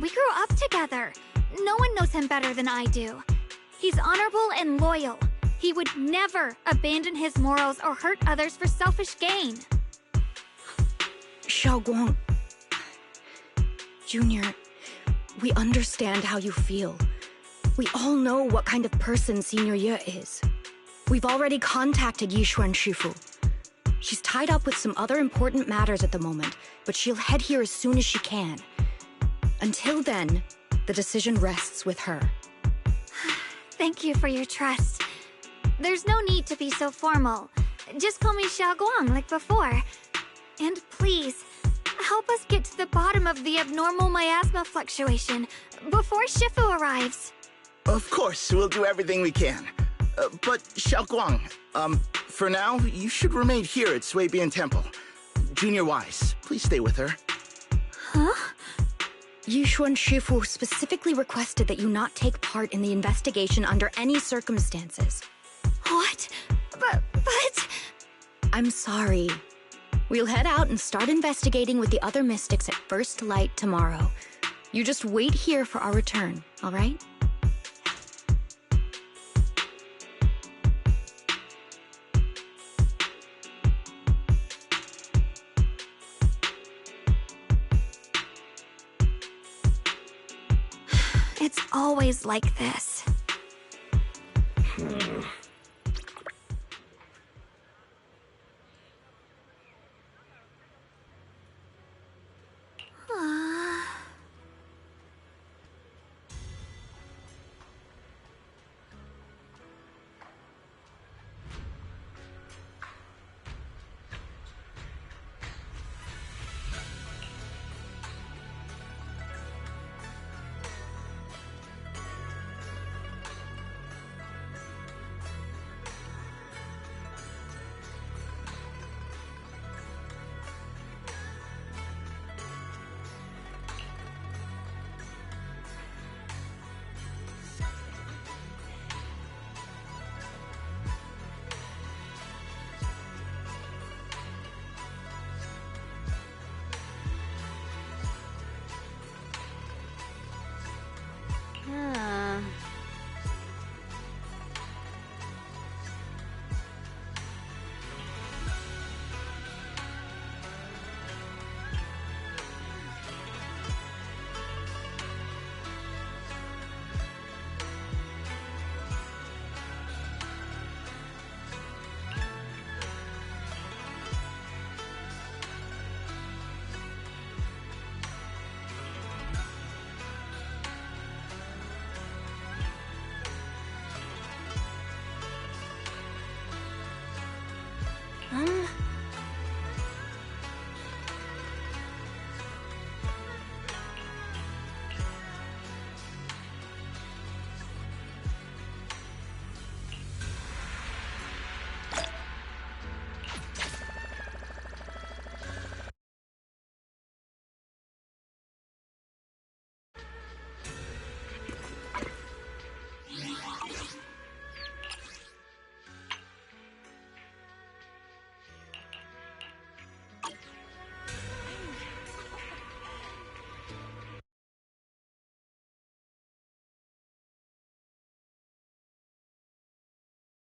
We grew up together. No one knows him better than I do. He's honorable and loyal. He would never abandon his morals or hurt others for selfish gain. Xiaoguang. Junior, we understand how you feel. We all know what kind of person Senior Ye is. We've already contacted Yishuan Shifu. She's tied up with some other important matters at the moment, but she'll head here as soon as she can. Until then, the decision rests with her. Thank you for your trust. There's no need to be so formal. Just call me Xiaoguang like before. And please, help us get to the bottom of the abnormal miasma fluctuation before Shifu arrives. Of course, we'll do everything we can. But Xiaoguang, for now, you should remain here at Suibian Temple. Junior Wise, please stay with her. Huh? Yishuan Shifu specifically requested that you not take part in the investigation under any circumstances. What? But... I'm sorry. We'll head out and start investigating with the other mystics at first light tomorrow. You just wait here for our return, all right? It's always like this.